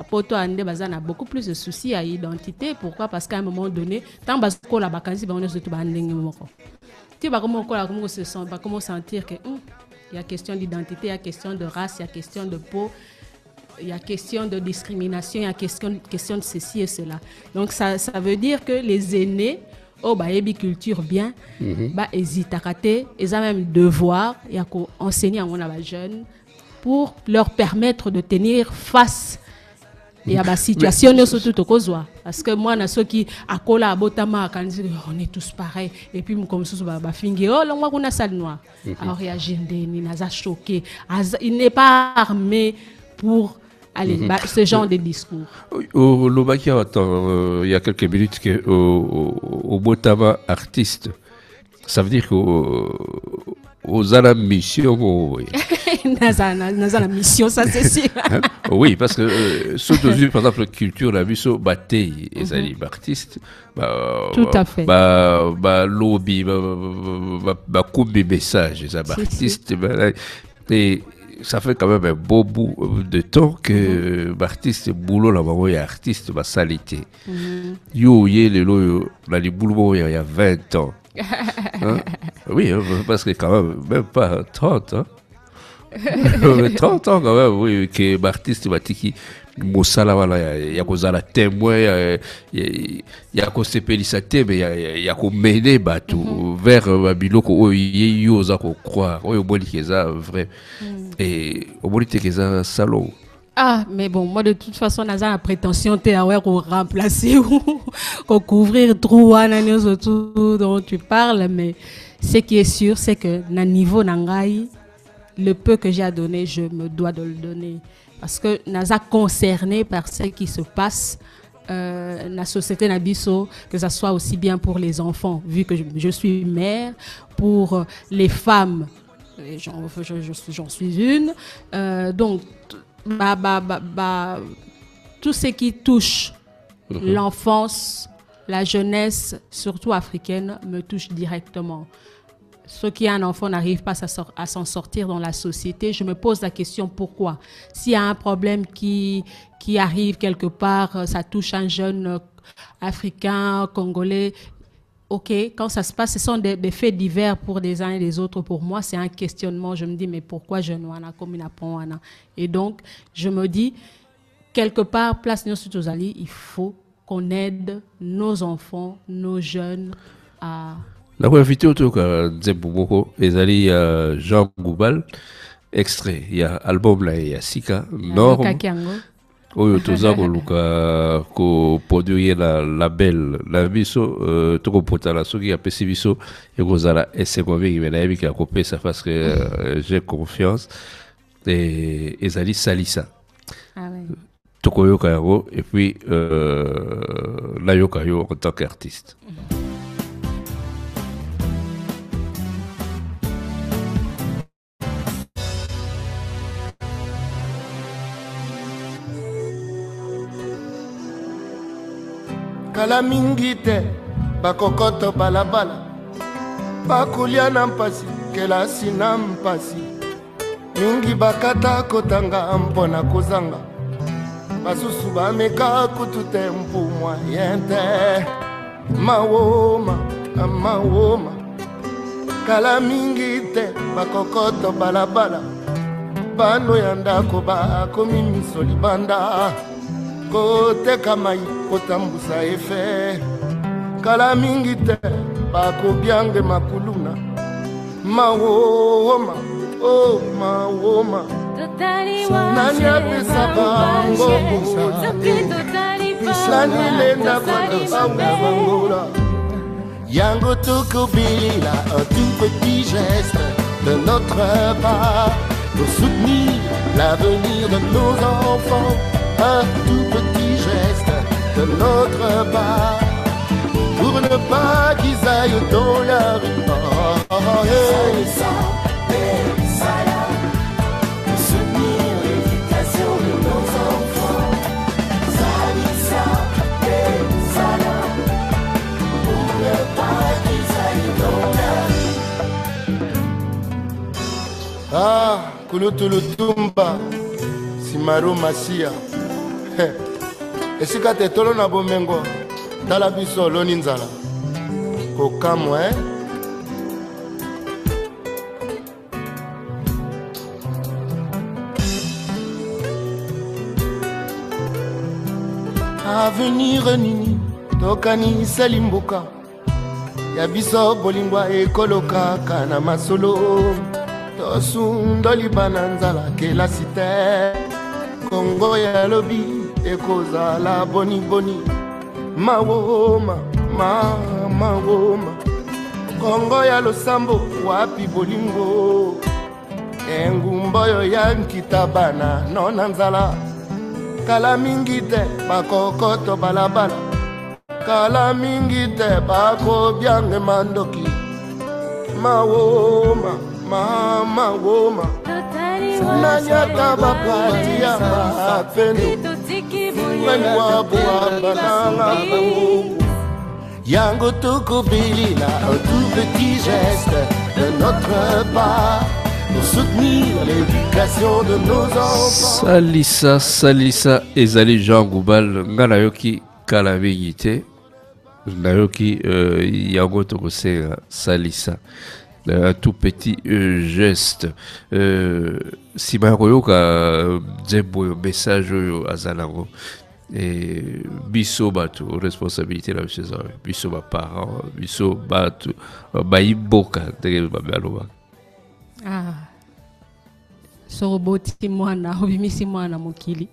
poto ande bazana beaucoup plus de soucis à l'identité. Pourquoi? Parce qu'à un moment donné, tant basko la vacances on est surtout bandenge moko. Tu vas comment se sent, comment sentir que il y a question d'identité, il y a question de race, il y a question de peau. Il y a question de discrimination, il y a question de ceci et cela. Donc ça veut dire que les aînés, culture bien, hésitent à rater, ils ont même devoir, il y a enseigner à mon jeunes pour leur permettre de tenir face et à la situation surtout au Kosovo. Parce que moi, ceux qui à Kola à Botama, on est tous pareils. Et puis comme ça, fingi on a salle noire. Alors réagir, il n'a choqué. Il n'est pas armé pour ce genre de discours. Au Lobaki, il y a quelques minutes que au Botama artiste, ça veut dire qu'aux la mission. La mission, ça c'est sûr. Oui, parce que surtout par exemple la culture, la mission bataille et les artistes. Tout à fait. Lobby, coupe des messages, les artistes. Et ça fait quand même un beau bout de temps que l'artiste boulot là-bas, il y a artiste salité. Yo, là les boulots il y a 20 ans. Hein? Oui, parce que quand même pas 30 ans. 30 ans quand même, oui, que l'artiste batiki Moussala, voilà, il y a cause à la témoin, il y a cause pélisate, mais il y a cause mener bateau vers Babiloko, il y a cause croire, il y a cause vrai, et il y a cause salon. Ah, mais bon, moi de toute façon, j'ai la prétention de remplacer ou couvrir trop autour dont tu parles, mais ce qui est sûr, c'est que na niveau nangai, le peu que j'ai à donner, je me dois de le donner. Parce que naza concerné par ce qui se passe dans la société Nabiso, que ça soit aussi bien pour les enfants, vu que je suis mère, pour les femmes, j'en suis une. Donc, tout ce qui touche l'enfance, la jeunesse, surtout africaine, me touche directement. Ceux qui ont un enfant n'arrivent pas à s'en sortir dans la société. Je me pose la question pourquoi. S'il y a un problème qui arrive quelque part, ça touche un jeune africain, congolais, ok, quand ça se passe, ce sont des faits divers pour les uns et les autres. Pour moi, c'est un questionnement. Je me dis, mais pourquoi je ne vois comme il apprend? Et donc, je me dis, quelque part, place Nyosutozali, il faut qu'on aide nos enfants, nos jeunes à... La invité autour de Zembouoko, il y a Jean Goubal, extrait, il y a album là, il y a Sika, Norme, oyo toza koluka ko produire la label la biso toko potala soki ya pesi biso ekozala eseko mingi mais nayebi ka kopesa parce que j'ai confiance et ezali salisa toko yoka yango et puis la yoka yo en tant qu'artiste. Kala mingi te bakokoto balabala bakulia na mpasi kelasi na mpasi mingi bakata kotanga mpona kozanga basusu bameka kutu te mpumwa yente mawoma amawoma kala mingi te bakokoto balabala bano ya ndako bakomi miso libanda koteka mai kotambusa efe kala mingi te bakobiange makuluna mawoma oh mawoma nani apesa bango nani lenda kwana bangola yango tokobilila un tout petit geste de notre part pour soutenir l'avenir de nos enfants. Un tout petit geste de notre part pour ne pas qu'ils aillent dans la rue. Pour soutenir l'éducation de nos enfants. Salissa, pour ne pas qu'ils aillent dans la rue. Ah, Kulutulutumba, Simaro Masia. Esika te tolo na bomengo, tala biso loni nzala. Kokamwe, avenir nini, tokani salimboka. Ya biso bolingwa ekoloka kana masolo. Tosundoli bananzala ke la cité. Kongo ya lobi ekoza la boni boni. Mawoma, mawoma. Kongo ya losambo wapi bolingo. Engumboyo ya nkitabana nonanzala. Kala mingi te bakokoto balabala. Kala mingi te bako byange mandoki. Mawoma, mawoma. Nanyata bapati ya mapendo. Yango Tokobilina, un tout petit geste de notre part pour soutenir l'éducation de nos enfants. Salissa ezali Jean Goubal nganayoki kalabigite nayoki yango tokosenga Salissa. Un tout petit geste. Si makoyoka dzembo message oyo azalango et biso batu responsabilité la chez biso ba parents biso batu bayiboka ndenge babaloba. Ah. Soroboti mwana obimisi mwana mokili.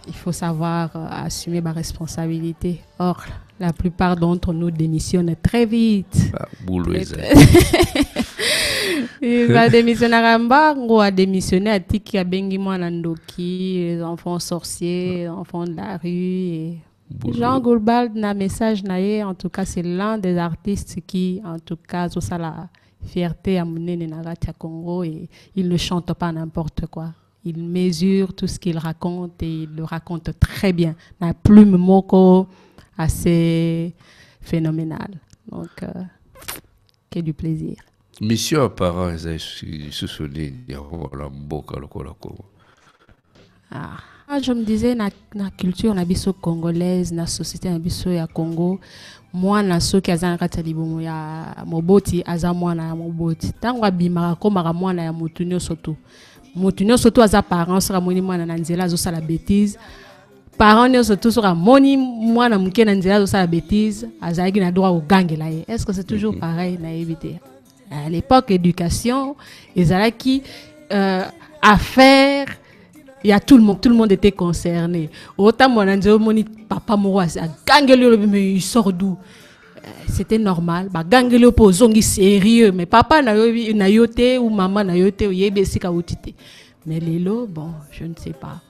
Il faut savoir assumer ma responsabilité. Or, la plupart d'entre nous démissionnent très vite. Il va démissionner à Rambango, a démissionné à Tiki, à Bengi Mwanandoki, les enfants sorciers, les enfants de la rue. Et Jean Goulbald n'a message naïe. En tout cas, c'est l'un des artistes qui, en tout cas, sur ça la fierté à mener Nenagati à Congo et il ne chante pas n'importe quoi. Il mesure tout ce qu'il raconte et il le raconte très bien. La plume moko assez phénoménale. Donc, que du plaisir. Mission à parents, je me disais, na culture na biso congolaise, na société na biso ya Congo, moi na so ki azana kati libomo ya moboti aza mwana ya moboti. Tango abimaka komaka mwana ya mutunyo soto. Mutunyo soto aza parents sera moni mwana na nzela zo sala bêtise. Parents ne soto sera moni mwana muke na nzela zo sala bêtise, azaki na droit au gangela ye. Est-ce que c'est toujours pareil na éviter? À l'époque éducation, ezalaki affaire. Il y a tout le monde était concerné. Autant mon anjo moni papa moro a gangelo mais il sort d'où? C'était normal. Ba gangelo po zongi sérieux mais papa na yote ou maman na yote yebesi ka utite. Mais lelo bon, je ne sais pas.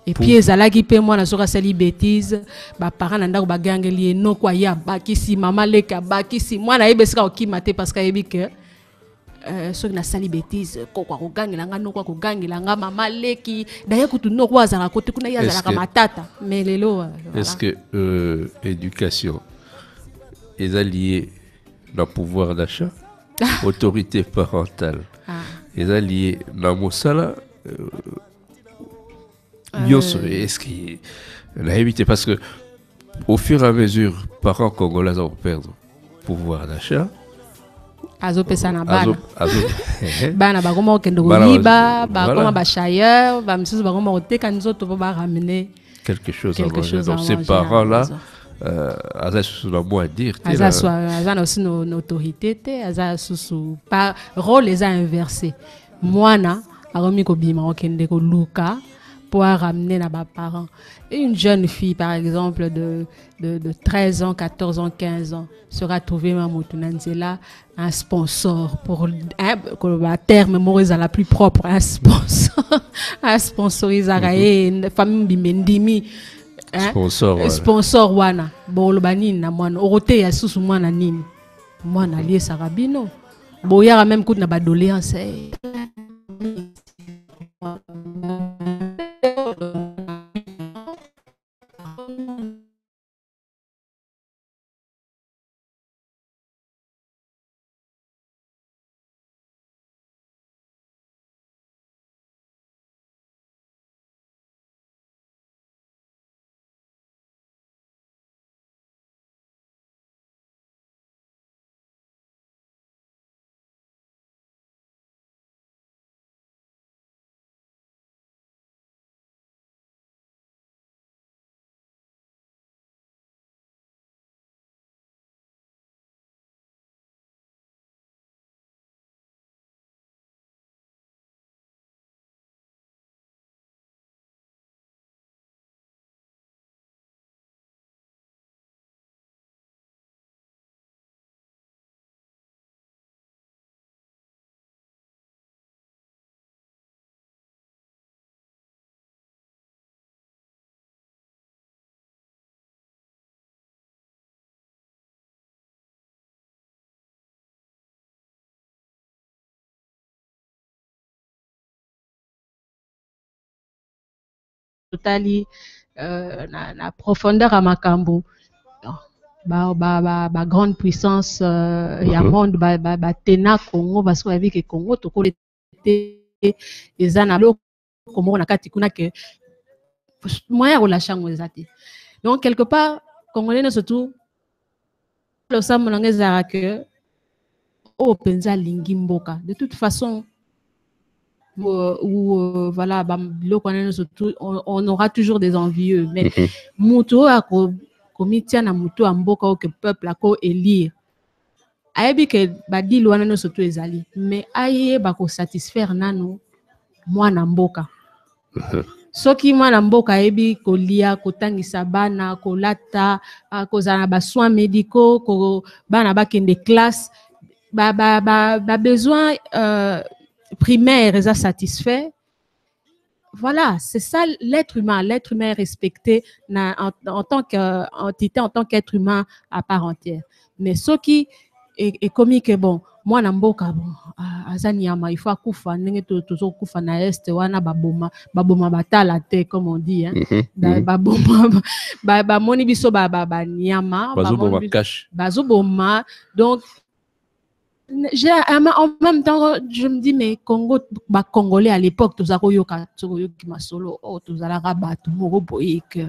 Et puis ezalaki pe moi na soka sali bêtise, ba parents na ndako ba gangeli no kwa ya bakisi maman leka bakisi moi na yebesi ka okimate parce que yebi que ceux qui na sali bêtise quoi kogangela no kwa kogangela nga mama leki d'ailleurs kutu no kwa azala kote kuna ya azala kama tata mais lelo est-ce que éducation est liée au pouvoir d'achat autorité parentale est liée dans mosala est-ce que la éviter parce que au fur et à mesure parents congolais vont perdre pouvoir d'achat. Azopesa na bana bana bakoma okende koyiba bakoma bachayeur bamisusu bakoma koteka nzoto po baramener quelque chose donc ces parents là aza sous la mot à dire aza aussi nos autorité aza sous par rôle les a inversé mwana akomi kobima okende ko luka espoir ramené à mes parents. Et une jeune fille, par exemple, de 13 ans, 14 ans, 15 ans, sera trouvée là un sponsor pour à terme, Maurice à la plus propre, un sponsor, un sponsorisé une famille bimendimi. Sponsor wana bolo banini na mwana orote ya susu mwana nini mwana lié sarabino boya même coup na badoléance totali na profondeur à makambo ba grande puissance ya monde ba tena Congo parce que avec Congo to kolete ezana lo comme na kati kuna que moyen relation ezati donc quelque part congolais surtout le sam ngeza que au penza lingi mboka de toute façon ou voilà on aura toujours des envieux mais muto ako komitia na muto amboka o que peuple ako élire ayebi ke badili wana no surtout ezali mais aye bako satisfaire nano mwana mboka soki mwana mboka ayebi kolia kotangisa bana kolata kozana ba soins médicaux ko bana bakende classe ba besoin primaire est satisfait. Voilà, c'est ça l'être humain. L'être humain est respecté en tant qu'entité, en tant qu'être humain à part entière. Mais ce qui est comique, bon, moi namboka bon, azaniama il faut akufa nenge toujours kufa na est wana baboma batala te comme on dit hein. Baboma ba moni biso ba nyama bazoboma donc en même temps, je me dis, mais Congo, Congolais à l'époque, tous solo,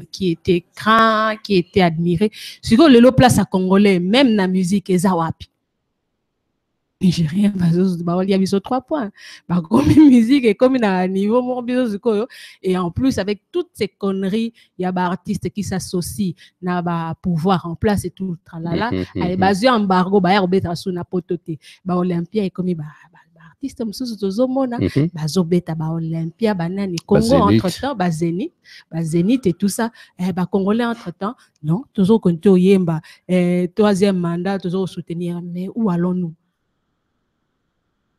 qui était grand, qui était admiré. Si vous le place à Congolais, même la musique, est zawapi. Nigérien, il y a 3 points. Comme musique et comme un niveau, et en plus, avec toutes ces conneries, il y a des artistes qui s'associent, il y a pouvoir en place et tout. Tralala. Et basé en embargo, il y a des pototé. Olympia est comme artiste, Olympia, banane, Congo, entre-temps, Zénith et tout ça. Congolais, entre-temps, non, toujours quand on yemba, 3e mandat, toujours soutenir. Mais où allons-nous?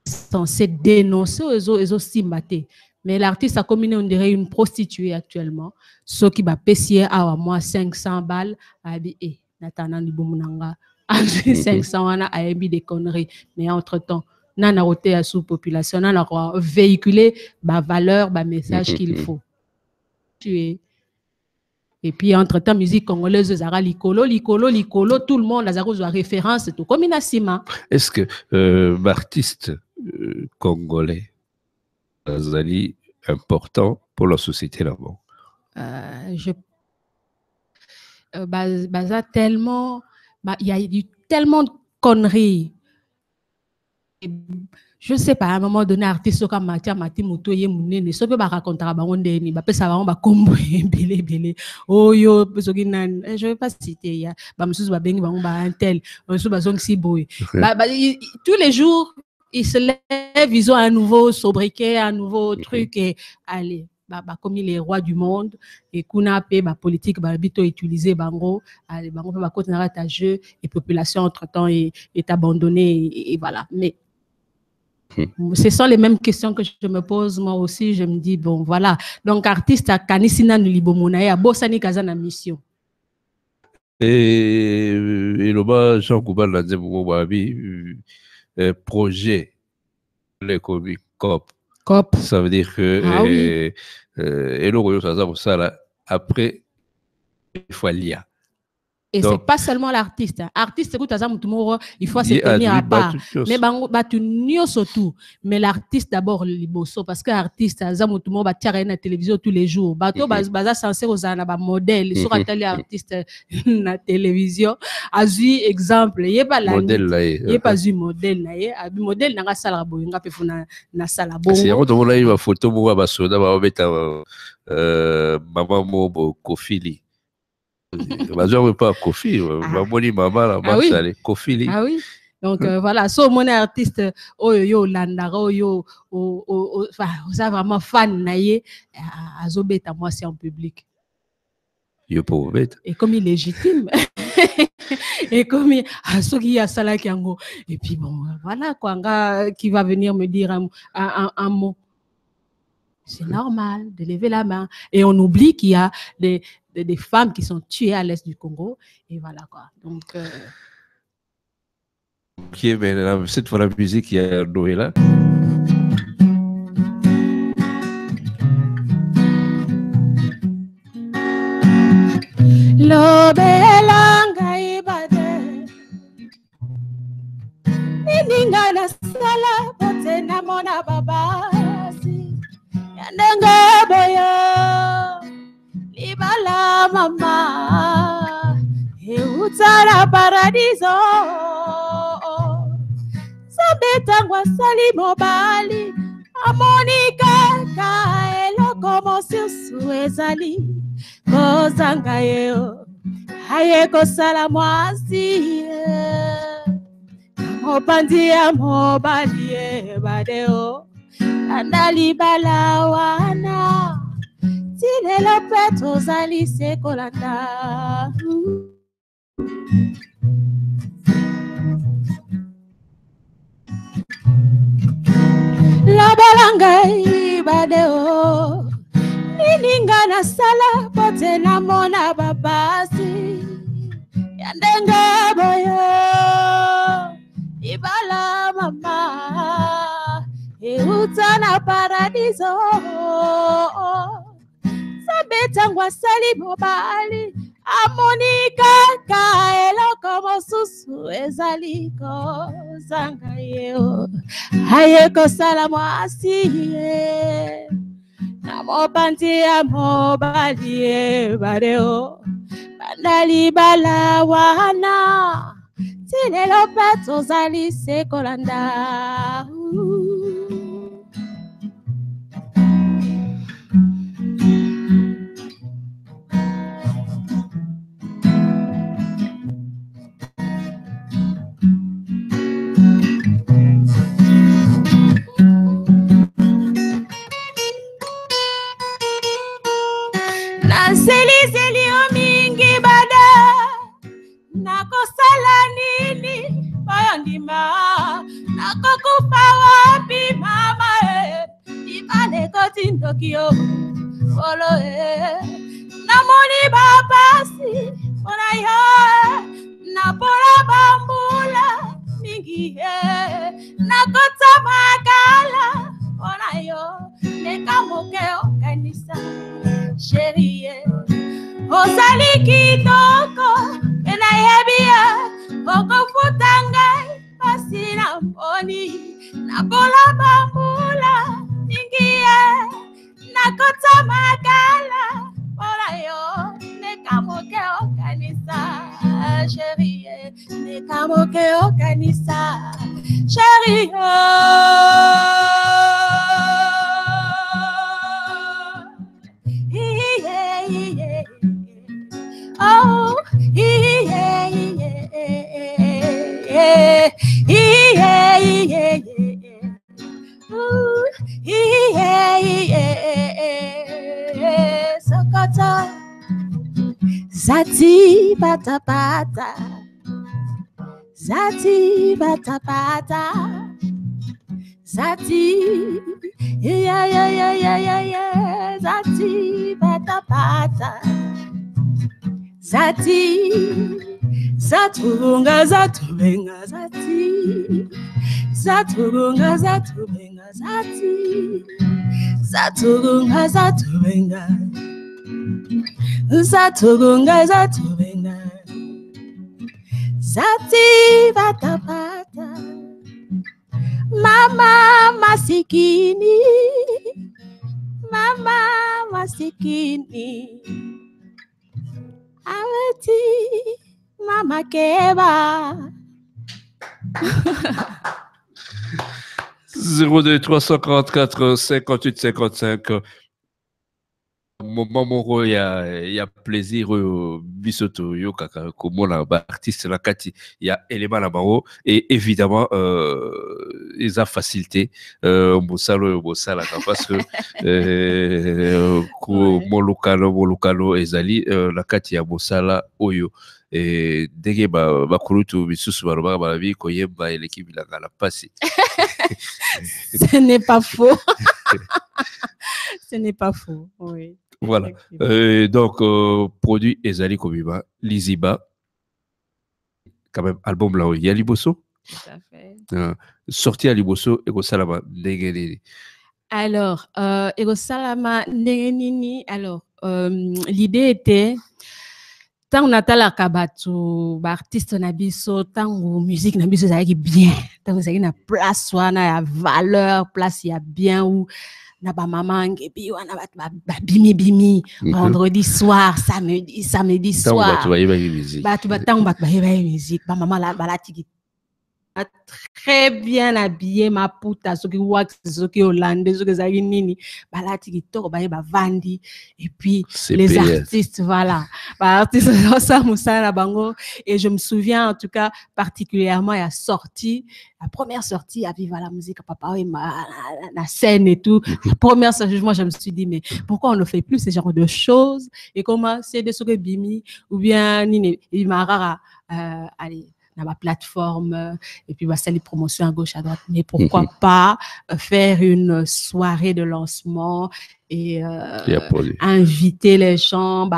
Censé dénoncer aux simbaté. Mais l'artiste a combiné, on dirait, une prostituée actuellement. Ce qui va payer à moi 500 balles, a dit, Natana Libumunanga, 500 ans, a mis des conneries. Mais entre-temps, on a roté à sous-population, on a véhiculé ma valeur, ma message qu'il faut. Tuer. Et puis, entre-temps, musique congolaise, Zara Likolo, tout le monde, a référence, tout comme Inasima. Est-ce que l'artiste congolais, Azali, important pour la société là-bas? Tellement, il y a eu tellement de conneries. Je ne sais pas, à un moment donné, artiste comme Mati Mouto, ce que va raconter à Baronde, ça va combo belé. Oh yo, je ne vais pas citer, un tel, tous les jours, ils se lèvent, ils ont un nouveau sobriquet, un nouveau truc, et allez. comme les rois du monde et kuna pe ba politique ba bito utiliser bango bango ba côté na ta jeu et population entre-temps est abandonnée et voilà. Mais ce sont les mêmes questions que je me pose moi aussi. Je me dis bon voilà, donc artiste à kanisina nulibomona ya bosani kaza na mission. Et le bas Jean Koubal l'a dit pour projet les comics COP. Ça veut dire que et le royaume ça là après il faut lire. Et c'est pas seulement l'artiste. Artiste, il faut se tenir à part. Mais surtout. Mais l'artiste d'abord, parce que l'artiste, il va tirer la télévision tous les jours. Il va censé aux modèles. Sur un artiste na télévision. Azu exemple, il n'y a pas modèle. Il n'y a pas eu modèle. Le modèle n'a pas sala bo. Il n'a pas fait na sala bo. C'est quand on a une photo moi basoda ba mettre maman mo Kofili. Je pas Kofi, maman Kofi. Ah oui. Donc voilà, so mon artiste yo landara yo ça vraiment fan naie azobeta moi c'est en public. Yo pour bête. Et comme il est légitime. Et comme ceux qui a ça qui ango et puis bon voilà quoi qui va venir me dire un mot. C'est normal de lever la main. Et on oublie qu'il y a des femmes qui sont tuées à l'est du Congo. Et voilà quoi. Donc. Ok, mais cette fois la musique, il y a Noé là. Lobelanga ibade Ininga na sala pote na mona babasi Yandenga boyo Libala mama Eutara paradiso Sabetangwa sali mobali Amonika ka eloko mosusu ezali Kozanga yeo Haye kosala mwasi Mopandi ya mobali badeo Andali bala wana Tilelo peto zali sekolanda La balanga ibadeo Ininga na sala pote na mona babasi Yandenga boyo Ibala mama Euta na paradiso Sabetangwa sali mobali Amonika ka eloko mosusu ezaliko zanga yeo Hayeko sala mwasi Namopandi ya mobali badeo Bandali bala wana Tilelo peto zali sekolanda Zeli mingi bada nakosala nini bayandima nakokufa wapi mama ibale kotindokio solo namoni babasi ona yo napola bambula mingi nakota makala ona yo nekamoke kanisa Chérie, Osali kitoko, enayebia, oko futangai, pasina moni, nabola bambula, ningie, nakota magala, ora yo, nekamoke okanisa, chérie, nekamoke okanisa, chérie. Oh, yeah, Ooh, Zati bata bata, zati bata bata, zati yeah yeah yeah yeah yeah yeah, zati bata bata, zati zatunga zatubenga zati, zatunga zatubenga zati, zatunga zatubenga. Zatugunga zatubenga zati bata bata, mama masikini, mama masikini, aweti mama keba. 02 344 58 55. Momoro ya plaisir bisoto yo kaka komona ba artiste na kati ya élément na bango et évidemment ils a facilité mosalo bosala parce que ko molukalo ezali na kati ya bosala oyo ndenge bakulutu bisusu balobaka balabi koyemba eleki bilanga na pasi. Ce n'est pas faux. Ce n'est pas faux, oui. Voilà. Donc, produit Ezali Kobiba, Liziba, quand même, album là, il y a Liboso. Tout à fait. Sorti à Liboso, Ego Salama, Negenini. Alors, Ego Salama, Negenini, alors, l'idée était, tant on a la kabatu, artiste nabiso, tant ou musique nabiso, ça y est bien, tant vous avez une place, soit na valeur, place, il y a bien ou na ba maman ngebi wana ba bimi bimi vendredi soir samedi soir tu vas y musique tu ba tant ba musique ba maman la tiki très bien habillé ma puta soki wax soki hollandais soki zaki nini ba tiki to ba vandi et puis les artistes voilà ba artistes ça musala bango et je me souviens en tout cas particulièrement il y a sorti la première sortie à Viva la musique papa la scène et tout la première sortie moi je me suis dit mais pourquoi on ne fait plus ce genre de choses et comment c'est de soki bimi ou bien nini marara allez dans ma plateforme et puis ça les promotions à gauche à droite mais pourquoi pas faire une soirée de lancement et inviter les gens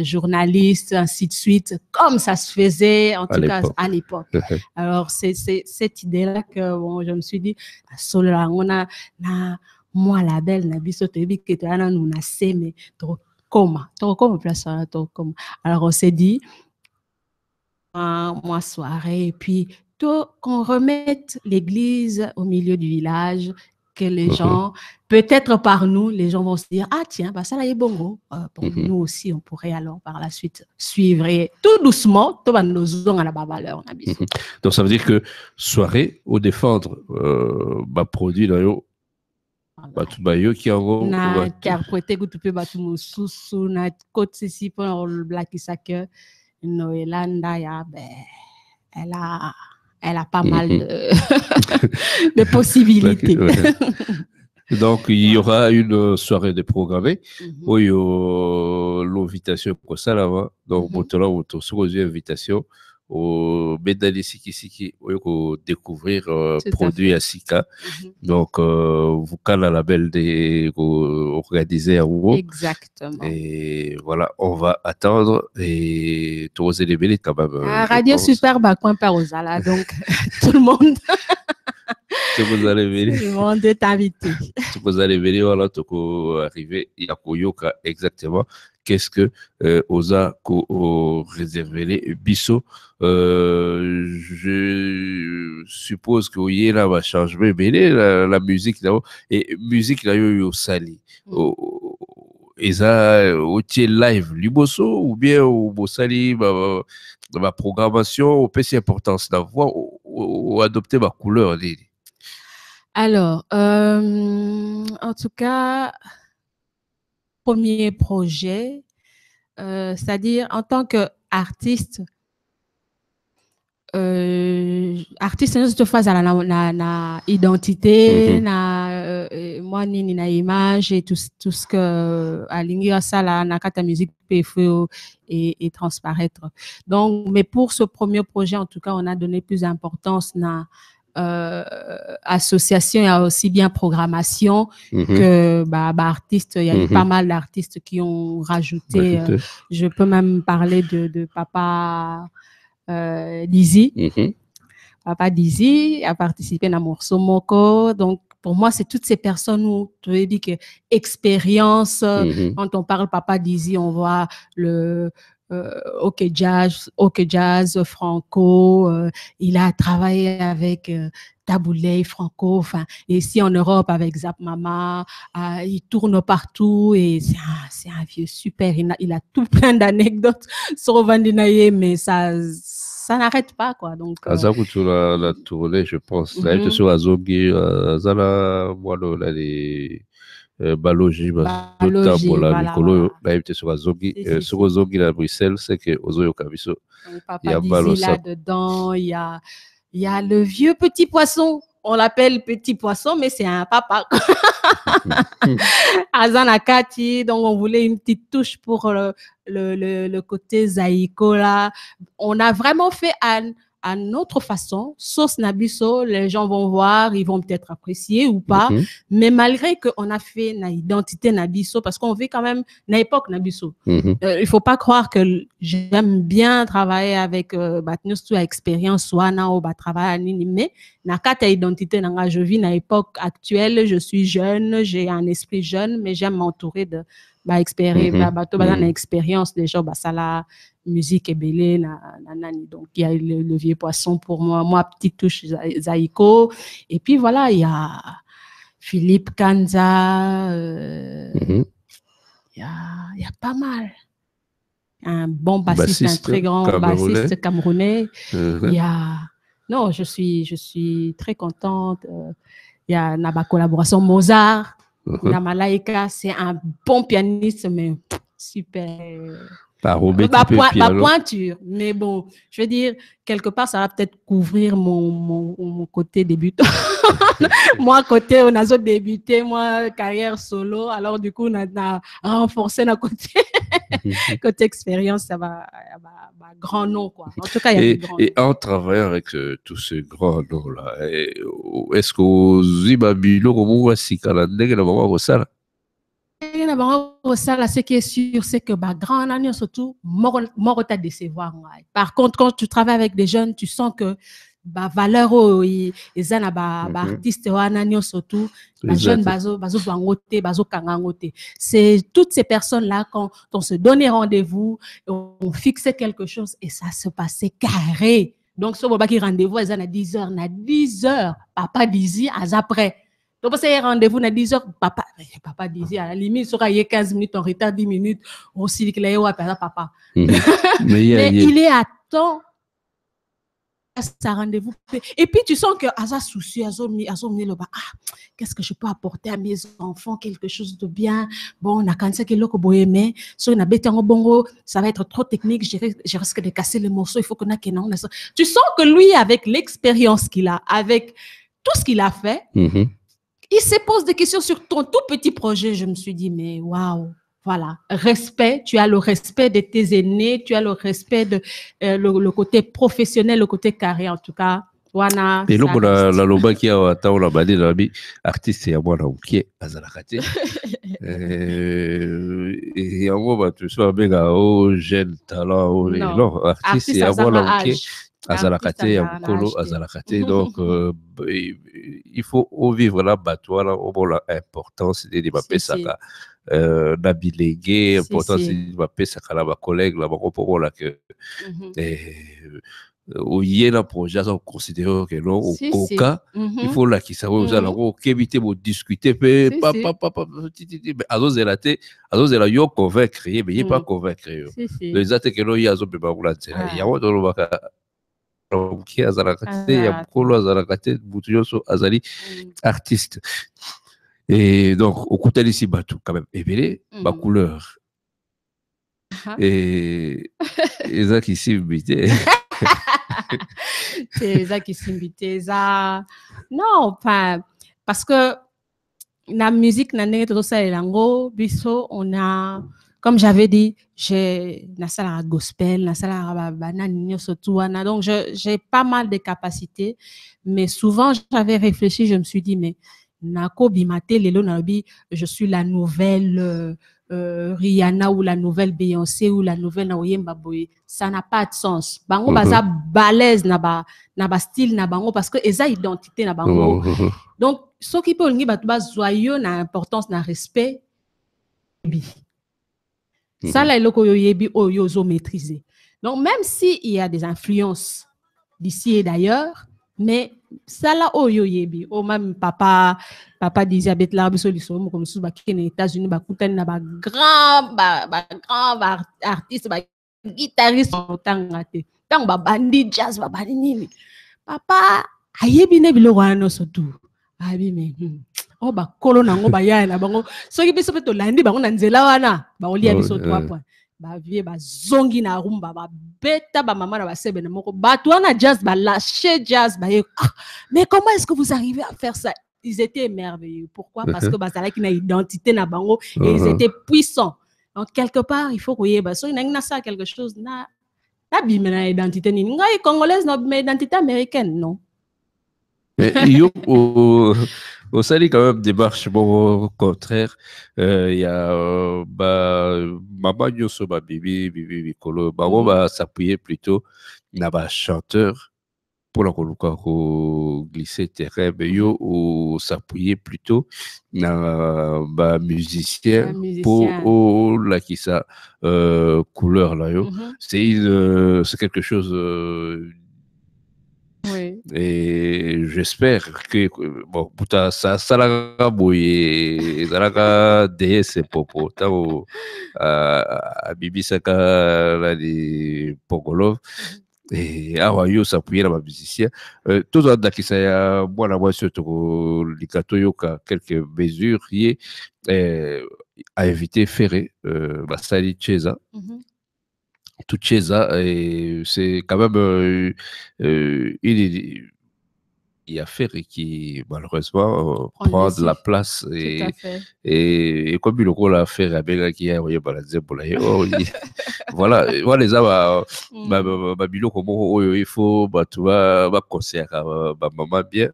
journalistes ainsi de suite comme ça se faisait en tout cas à l'époque. Alors c'est cette idée là que bon, je me suis dit solo on a moi la belle na biso tebi que tu as nous na mais trop comme place comme alors on s'est dit moi soirée et puis qu'on remette l'église au milieu du village, que les gens, peut-être par nous, les gens vont se dire ah tiens bah ça là est bongo pour nous aussi on pourrait alors par la suite suivre et tout doucement tout va nous on a la valeur donc ça veut dire que soirée au défendre produit là yo batu bayo qui en na interpréter que tu peux batu mususu na côté ici pour le black soccer Noélanda, elle a pas mal de possibilités. Donc, il y aura une soirée de programmée où il y a l'invitation pour ça là-bas. Donc, on a une invitation au Medali Siki où découvrir produits à Sika. Donc, vous calez la label organisé à Ouo. Exactement. Et voilà, on va attendre et tous les éléments quand même. Radio Superbe à Coin Parosala, donc tout le monde. Tout le monde est invité. Vous allez venir, voilà, tu peux arriver à Koyoka exactement. Qu'est-ce que Oza réservé les Bissot? Je suppose qu'il y a un changement, mais la musique là, et musique là, il y a sali. Et ça, au live, liboso ou bien au bossali, ma programmation, au PC importance d'avoir ou adopter ma couleur. Alors, en tout cas, premier projet, c'est-à-dire en tant qu'artiste, artiste nyonso tofazala na identité, Mhm. moi nini na image et tout ce que alingi asala na kata musique peut et transparaître. Donc, mais pour ce premier projet, en tout cas, on a donné plus d'importance na association, il y a aussi bien programmation Mhm. que artistes. Il y a eu Mhm. pas mal d'artistes qui ont rajouté. Rajouté. Je peux même parler de Papa Dizzy. Mhm. Papa Dizzy a participé à Morceau Moko. Donc, pour moi, c'est toutes ces personnes où tu as dit que expérience, Mhm. quand on parle Papa Dizzy, on voit le OK Jazz, Franco. Il a travaillé avec Taboulay, Franco. Enfin, et ici en Europe avec Zap Mama, il tourne partout et c'est un vieux super. Il a tout plein d'anecdotes sur Vandinaye, mais ça n'arrête pas, quoi. Donc, Aza kutu la tournée, je pense. Mhm. Là, il sur Azogi, Azala, voilà, là, les Balogi, Balogi, Bola, voilà, Mikolo, voilà. là, il était sur Azogi. Si. Sur Azogi, à Bruxelles, c'est que Ozoyo Kabiso. Donc, Il y Papa a Dizzy Balosa. là-dedans, il y a le vieux petit poisson. On l'appelle petit poisson, mais c'est un papa. Azana Kati, donc on voulait une petite touche pour le côté Zaïko là. On a vraiment fait à notre façon, sauce Nabiso, les gens vont voir, ils vont peut-être apprécier ou pas, Mhm. mais malgré qu'on a fait une identité Nabiso, parce qu'on vit quand même une époque Nabiso. Mhm. Il faut pas croire que j'aime bien travailler avec Batnus à expérience soit na ou travailler à nini, mais na kata identité nanga, je vis na époque actuelle, je suis jeune, j'ai un esprit jeune, mais j'aime m'entourer de expérience, Mhm. expérience des gens, ça la musique est belle nani. Donc il y a le vieux poisson pour moi petite touche Zaïko, et puis voilà, il y a Philippe Kanza, Mhm. il y a pas mal. Un bon bassiste, un Bassiste très grand camerounais. bassiste camerounais. Mhm. Il y a... Non, je suis très contente. Il y a ma collaboration Mozart, Mhm. Namalaika, c'est un bon pianiste, mais super. Par Robé, type piano. Pointure. Mais bon, je veux dire, quelque part, ça va peut-être couvrir mon côté débutant. Moi, côté, on a débuté, moi, carrière solo. Alors, du coup, on a renforcé notre côté expérience, ça va grand nom, quoi. En tout cas, il y a des grands Et en travaillant avec tous ces grands noms-là, est-ce que Zibabilo, comment on s'y calendrier, le moment où ça là? Ce qui est sûr, c'est que grand année surtout, mort ta décevoir. Par contre, quand tu travailles avec des jeunes, tu sens que valeur ils ont artiste année surtout, jeune c'est toutes ces personnes là quand on se donnait rendez-vous, on fixait quelque chose et ça se passait carré. Donc ce moment qui rendez-vous ils ont à 10h, papa Dizzy après. Donc, c'est un rendez-vous à 10h, papa disait, à la limite, il y a 15 minutes en retard, 10 minutes, on s'y dit papa. Mais il est à temps à sa rendez-vous. Et puis, tu sens que Asa souci, qu'est-ce que je peux apporter à mes enfants, quelque chose de bien. Bon, on a quand que l'autre bohémé, so on a bêté en bongo, ça va être trop technique, je risque de casser les morceaux, il faut qu'on a que non. Tu sens que lui, avec l'expérience qu'il a, avec tout ce qu'il a fait, il se pose des questions sur ton tout petit projet. Je me suis dit, mais waouh, voilà, respect. Tu as le respect de tes aînés, tu as le respect de le côté professionnel, le côté carré, en tout cas. Wana, et là, la loba qui a atteint la bande de l'ami, artiste et à moi, qui est à Zalakate. Et à moi, tu sois méga haut, jeune talent, non, artiste et à moi, qui est Azalakate, Yamkolo, Azalakate. Donc, il faut vivre là-bas, toi, là, au moins, l'importance de développer ça. Nabilégué, l'importance de développer ça, là, ma collègue, là, mon propos, là, que. Il y a un projet, on considère que non, au cas, il faut là qui savent aux alors éviter de discuter, mais alors c'est là yo convaincre, mais il pas convaincre. Les attaques que il y a zo beba roulant, il y a autre le baka qui a zarakate, il y a polo zarakate, boutuyo so azali artiste. Et donc au côté ici batou quand même évelé, ma couleur. Et ça qui s'y bité. eza kisimbi te eza non enfin parce que la musique na ndenge tozosalela yango biso on a comme j'avais dit j'ai nasalaka gospel nasalaka banani nyonso tu wana donc j'ai pas mal de capacités mais souvent j'avais réfléchi je me suis dit mais nakobima te lelo nalobi je suis la nouvelle Rihanna ou la nouvelle Beyoncé ou la nouvelle Naoyemba Boye, ça n'a pas de sens. Bango baza balèze na ba style na bango parce que eza identité na bango. Donc ce qui peut ngi batu ba joyeux na importance na respect. Ça là eloko yo yebi oyo zo maîtriser. Donc même si il y a des influences d'ici et d'ailleurs, mais ça là oyo yebi o même papa d'Elisabeth Larbiso lisomo comme sous bakine aux États-Unis bakutani na ba grand artiste ba guitariste tangate tang ba bandi jazz ba bandi nini papa ayebi ne biloko wana surtout abi me o ba kolo nango ba ya na bango soki biso pe to landi bango na nzela wana ba olia biso 3 points ba vie ba zongi na rumba ba beta ba maman na ba sebe na moko ba toi na jazz ba lâcher jazz ba mais comment est-ce que vous arrivez à faire ça? Ils étaient merveilleux. Pourquoi? Parce que bazala qui na identité na bango et ils étaient puissants. Donc quelque part il faut que ba so ina ça quelque chose na bimé na identité ni ngai congolaise na identité américaine non. Mais yo au Sali quand même démarche bon au contraire il y a maman nyoso ba bibi kolo bango ba s'appuyer plutôt na ba chanteur pour la koluka ko glisser terrain mais yo ou s'appuyer plutôt na ba musicien pour la qui ça couleur là yo c'est quelque chose oui. Et j'espère que bon puta ça la boye zalaka DS popo tao a bibi saka la di Pogolov et awayo s'appuyer na musicien tout ça dakisa ya mwana moi surtout likato yoka quelques mesures y a invité Ferré Basali Cheza tout ça et c'est quand même il y a Ferré qui malheureusement prend de la place et comme il a fait Ferré qui a voilà les aba babilo comme il faut tu vas conseiller maman bien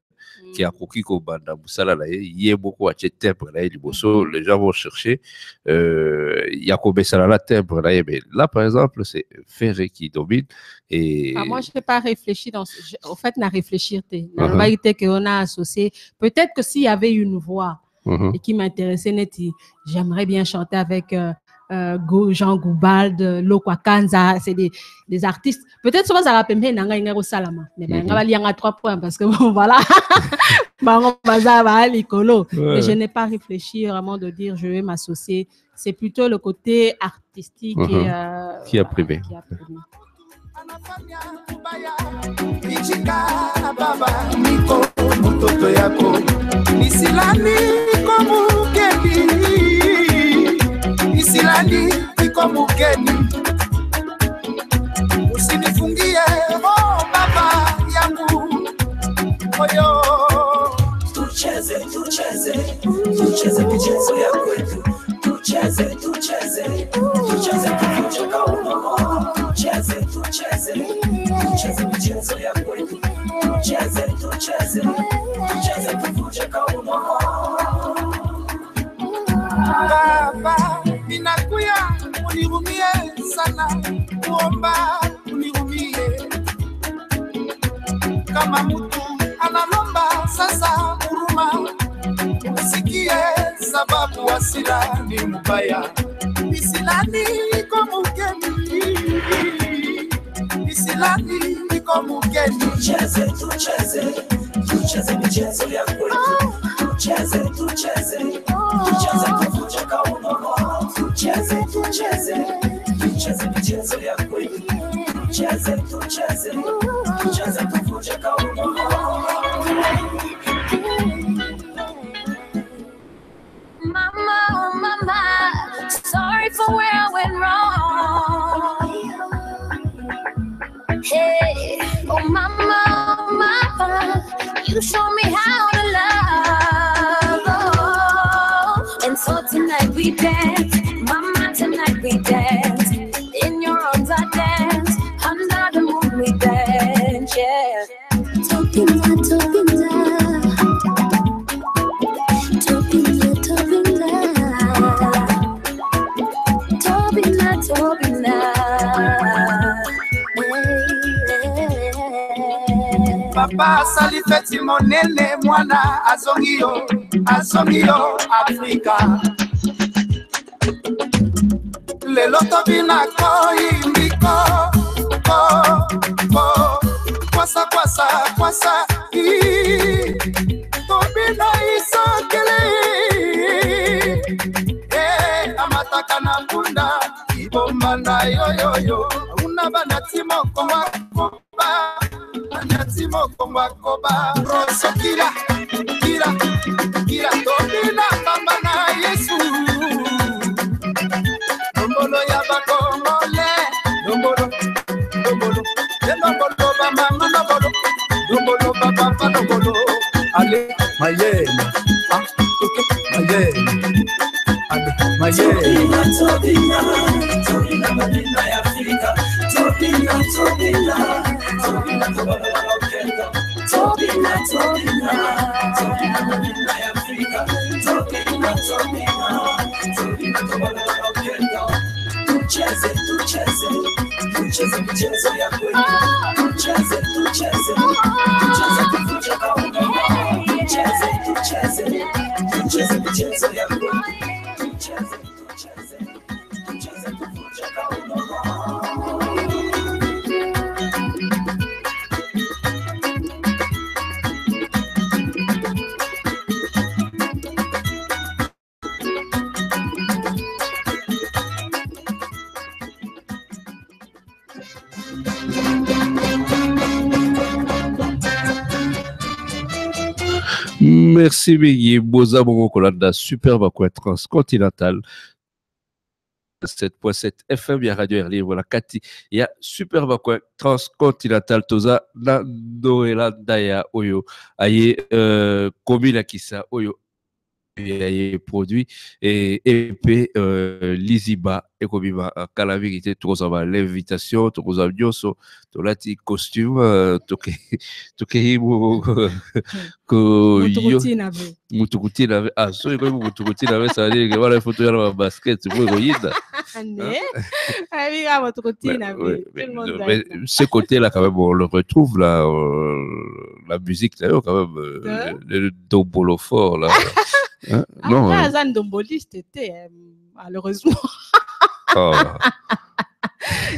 qui a coquille comme banda musala là il y a beaucoup à temple là les gens vont chercher il y a combien ça là temple là mais là par exemple c'est Ferré qui domine et moi je n'ai pas réfléchi au fait n'a réfléchir n'a été que on a associé peut-être que s'il y avait une voix et qui m'intéressait netti j'aimerais bien chanter avec Jean Goubald, Lokwa Kanza, c'est des artistes. Peut-être que ça va permettre d'engager Ingero Salama. Mais on va lire à 3 points parce que bon, voilà. Mais je n'ai pas réfléchi vraiment de dire je vais m'associer. C'est plutôt le côté artistique qui a primé. Isilani iko mugeni usinifungie baba yangu moyo tucheze michezo ya kwetu tucheze kucheka umomo tucheze michezo ya kwetu tucheze kucheka umomo baba ninakuya unirumie sana kuomba unirumie kama mtu analomba sasa huruma usikie sababu hasira ni mbaya isilani iko mugeni tucheze michezo ya kwetu tucheze kucheka umomo tucheze michezo ya kwetu tucheze kucheka umomo Mama, sorry for where I went wrong. Hey, oh mama, You show me how to love. Oh. And so tonight we dance, mama, tonight we dance. In your arms I dance, under the moon we dance, yeah. Topinda, Topinda, Topinda, Topinda, Topinda, Topinda. Papa sali feti monene mwana azongio Afrika. Lelo tobina koi mbiko kwasa tobina isokele amataka na bunda ibomba na yo una banatimo komakoba banatimo komakoba roso kira tobina mama na Yesu dombolo ya bakongole dombolo ba mama dombolo ba papa dombolo ale mayena okay mayena ale mayena tobina madina ya Afrika tobina madina ya Afrika tobina tucheze mchezo ya kweli tucheze kuvuja kaunga tucheze mchezo ya kweli tucheze kuvuja kaunga. Merci Biggie, Boza Bongo Kolanda, Super quoi transcontinental. 7.7 FM, il y a Radio Erli, voilà, Kati, il y a Super quoi transcontinental, Toza, Nandoela, Daya, Oyo, Aye, Komila Kisa, Oyo, Aye, produit, et EP, Liziba, et Kobiba, Kalavigité, Tozaba, l'invitation, Toza Dioso, Tolati, costume, Toke, Mutukuti n'avait so iko mutukuti n'avait ça veut dire que voilà il faut toujours avoir basket pour Royida. Ce côté là quand même on le retrouve là la musique d'ailleurs quand même le dombolo fort là. Non, un domboliste était malheureusement.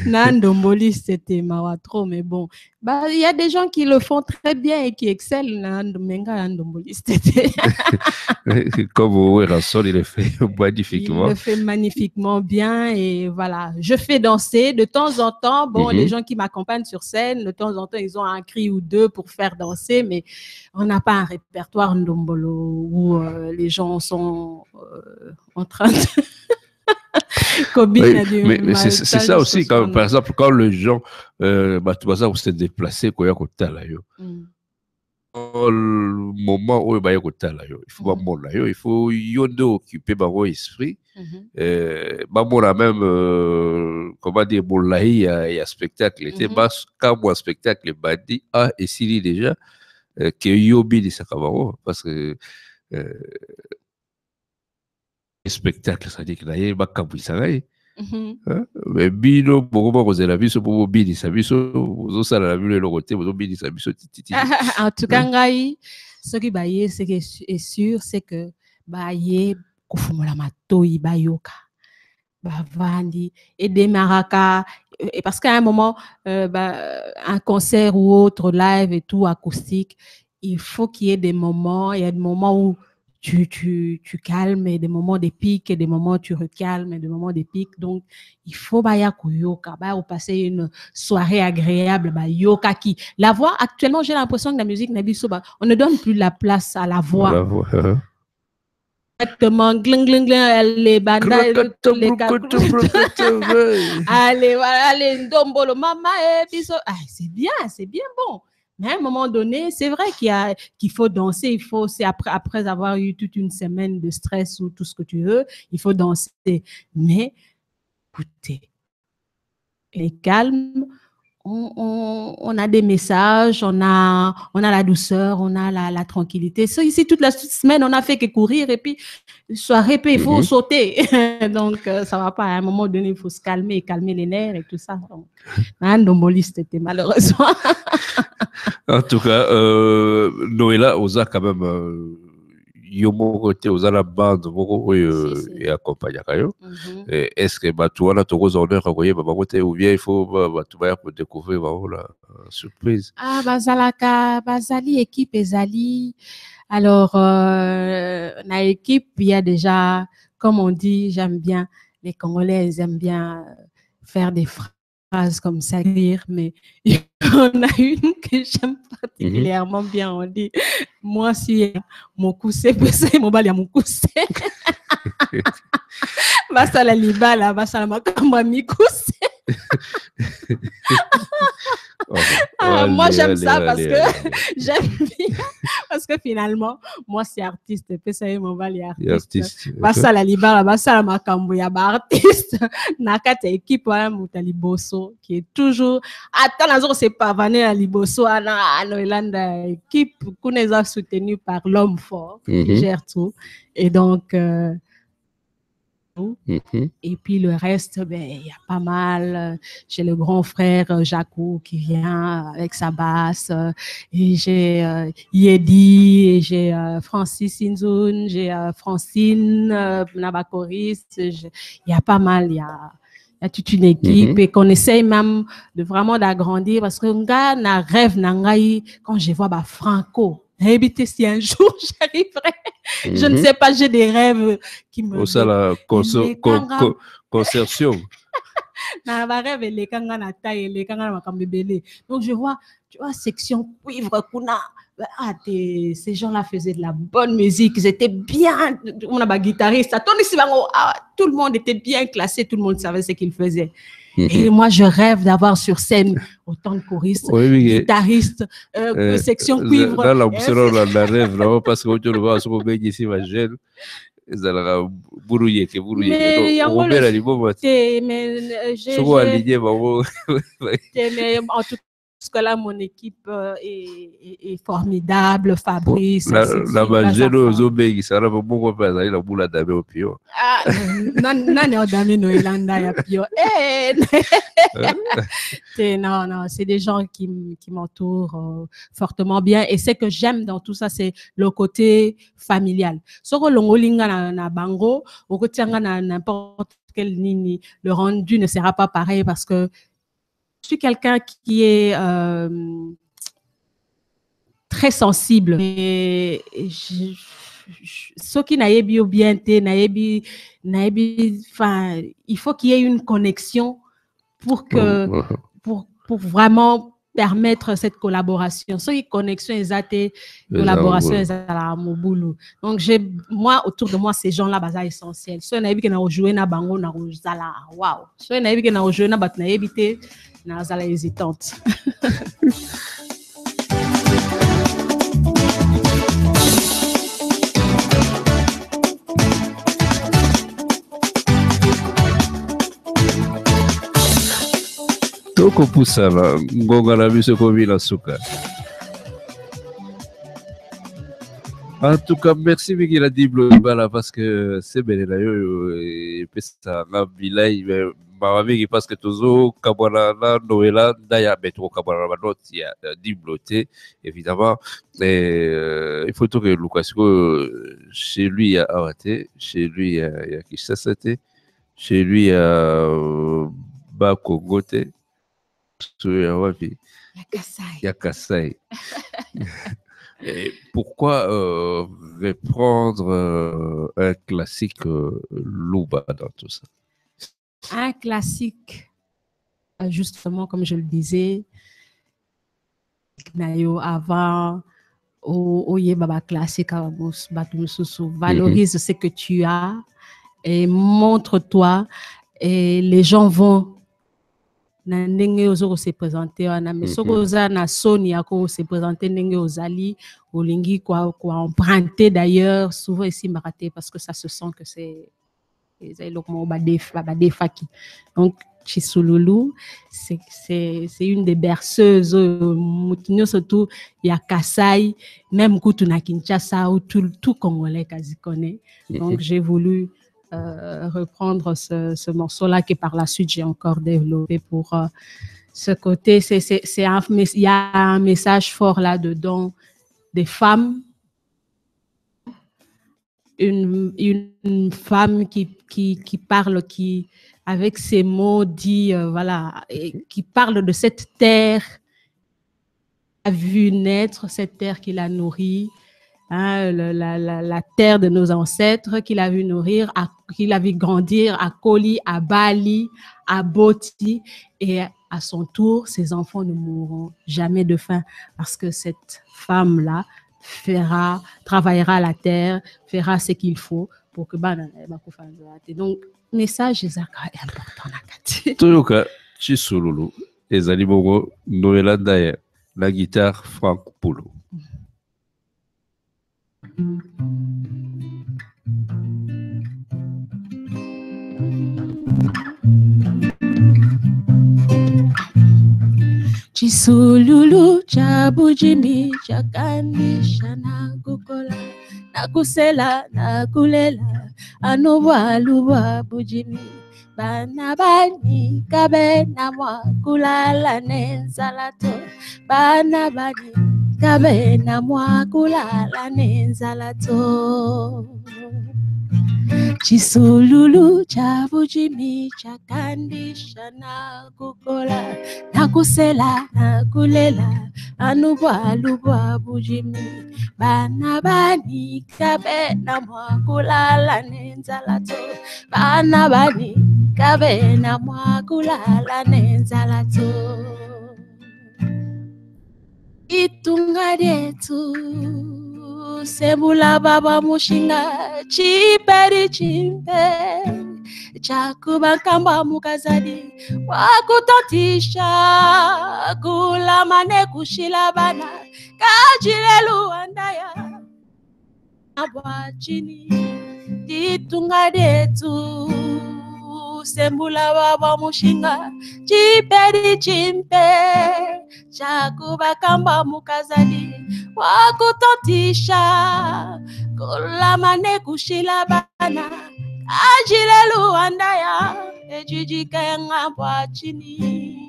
Nandomboli, c'était Mawatro, mais bon, bah il y a des gens qui le font très bien et qui excellent. Nandomboli, c'était. Comme Ouerasol, il le fait magnifiquement. Il le fait magnifiquement bien et voilà. Je fais danser de temps en temps. Bon, les gens qui m'accompagnent sur scène, de temps en temps, ils ont un cri ou deux pour faire danser, mais on n'a pas un répertoire Ndombolo où les gens sont en train de. Mais c'est ça aussi, quand, par exemple, quand les gens, tout ça, on s'est déplacé, quand il le moment où il faut pas mourir, il faut occuper mon esprit. Moi même, comment dire, il y a spectacle, il était quand mon spectacle badi et s'il déjà que yobi de Sakavaro, parce que spectacle, ça dit que là, il y a un mais bino beaucoup vous avez vu ce pour bini ça vu vous ça la vu le côté vous bini ça vu titi en tout cas ngai ce qui baye c'est que est sûr c'est que baye kufumula matoi bayoka bavandi et des maraka et parce qu'à un moment un concert ou autre live et tout acoustique il faut qu'il y ait des moments il y a des moments où tu calmes et des moments de pic et des moments où tu recalmes et des moments de pic. Donc, il faut yoka, passer une soirée agréable, yoka qui. La voix, actuellement, j'ai l'impression que la musique n'a on ne donne plus la place à la voix. La voix. Exactement, les bandas, allez, ndombolo, mama, c'est bien bon. Mais à un moment donné, c'est vrai qu'il faut danser, c'est après avoir eu toute une semaine de stress ou tout ce que tu veux, il faut danser. Mais écoutez, les calmes, on a des messages, on a la douceur, on a la tranquillité. So, ici, toute la semaine, on a fait que courir et puis, soirée, puis il faut sauter. Donc, ça va pas. À un moment donné, il faut se calmer les nerfs et tout ça. Donc, un nomoliste était malheureusement. En tout cas, Noëlla, oza quand même, yo moko côté oza la bande moko oyo et accompagner kayo. Est-ce que tu wana tokoza honneur koye ba côté ou bien il faut tu vas pour découvrir la surprise. Ah bazali équipe ezali. Alors na équipe il y a déjà, comme on dit, j'aime bien les Congolais, ils aiment bien faire des phrases comme ça, mais on a une que j'aime particulièrement bien. On dit, moi si mon coussé peut c'est mon bal mon coussé. Basala libala basala makamba mi coussé. Moi j'aime ça parce que j'aime bien parce que finalement moi c'est artiste puis ça mon bal artiste. Basala libala basala makambo ya ba artiste nakata équipe wa Mutaliboso qui est toujours attends nazo c'est pas vané à Liboso à Noëlla équipe kuneza soutenu par l'homme fort qui gère tout et donc et puis le reste, ben il y a pas mal. J'ai le grand frère Jaco qui vient avec sa basse, et j'ai Yedi, et j'ai Francis Inzoun, j'ai Francine Nabakoris. Il y a pas mal, il y a toute une équipe et qu'on essaye même de vraiment d'agrandir parce que na rêve nangai quand je vois Franco. Éviter si un jour j'arriverai. Je ne sais pas, j'ai des rêves qui me... ça, la concertion. Donc je vois, tu vois, section cuivre, kuna. Ces gens-là faisaient de la bonne musique, ils étaient bien. On a un guitariste, tout le monde était bien classé, tout le monde savait ce qu'il faisait. Et moi, je rêve d'avoir sur scène autant de choristes, guitaristes, section cuivre. Là, la rêve, là, parce que tu le vois, ce qu'on met ici, ma jeune, ils allaient brouiller. Mais en tout cas, là, mon équipe est formidable. Fabrice. La majeure aux obéis, ça va beaucoup faire ça. Il a boule à damer au pio. Non, damer Noëlla ya pio. Non, c'est des gens qui m'entourent fortement bien. Et ce que j'aime dans tout ça, c'est le côté familial. Soko longolinga na bango, au côté na n'importe quel nini, le rendu ne sera pas pareil parce que je suis quelqu'un qui est très sensible et ce qui n'a bien été, enfin, il faut qu'il y ait une connexion pour vraiment permettre cette collaboration. So, connexion exacte, collaboration exacte à Moboulou. Donc, moi, autour de moi, ces gens-là, c'est essentiel. So, na ebi na jouer na bango na zala. Wow. So, na ebi na jouer na bat na ebité na zala hésitante. Toko pusala ngonga na biso komi na suka. En tout cas, merci Miguel Diblo Ibala parce que c'est bien là et puis ça na bilai mais parce que toujours kabwana na Noëlla daya betro kabwana na note ya Dibloté évidemment et il faut tout que Lucas chez lui il y a Arate, chez lui il y a Kinshasa, chez lui il y a Bakongote. Il y a Kassai. Et pourquoi reprendre un classique Luba dans tout ça? Un classique, justement, comme je le disais, avant, Baba classique, valorise ce que tu as et montre-toi et les gens vont na ndenge ozo se présenter wana mais soko oza na soni ya ko se présenter ndenge ozali olingi quoi emprunter d'ailleurs souvent ici maraté parce que ça se sent que c'est badefaki donc Chisululu c'est une des berceuses mutinyo surtout ya Kasai même kutu na Kinshasa ou tout Congolais quasi connaît donc j'ai voulu reprendre ce morceau-là que par la suite j'ai encore développé pour ce côté. Il y a un message fort là-dedans des femmes. Une femme qui parle, qui avec ses mots dit, voilà, qui parle de cette terre qu'il a vu naître, cette terre qu'il a nourrie. Hein, la terre de nos ancêtres qu'il a vu nourrir, qu'il a vu grandir à Koli, à Bali, à Boti, et à son tour, ses enfants ne mourront jamais de faim parce que cette femme-là travaillera la terre, fera ce qu'il faut pour que donc message est important nakati. Toyoka Chisululu ezali bongo Noela Ndaya la guitare Frank Polo. Chisululu cha bujimi cha kandisha na kukola na kusela na kulela anuwa bujimi bana bani kabe na mwa kulala nenzalato bana bani kabe na mwa kulala nenzalato Chisululu cha bujimi cha kandisha na kukola na kusela na kulela anuwa bujimi bana bani kabe na mwa kulala nenzalato bana bani kabe na mwa kulala nenzalato itunga letu sebula baba mushinga chiperi chimpe chakuba kamba mukazadi wakutotisha kula mane kushila bana kajilelu andaya abwachini itunga letu sembula baba mushinga chiperi chimpe chakuba kamba mukazadi wakutotisha kulamane kushila bana ajilelu andaya ejijika ngabwa chini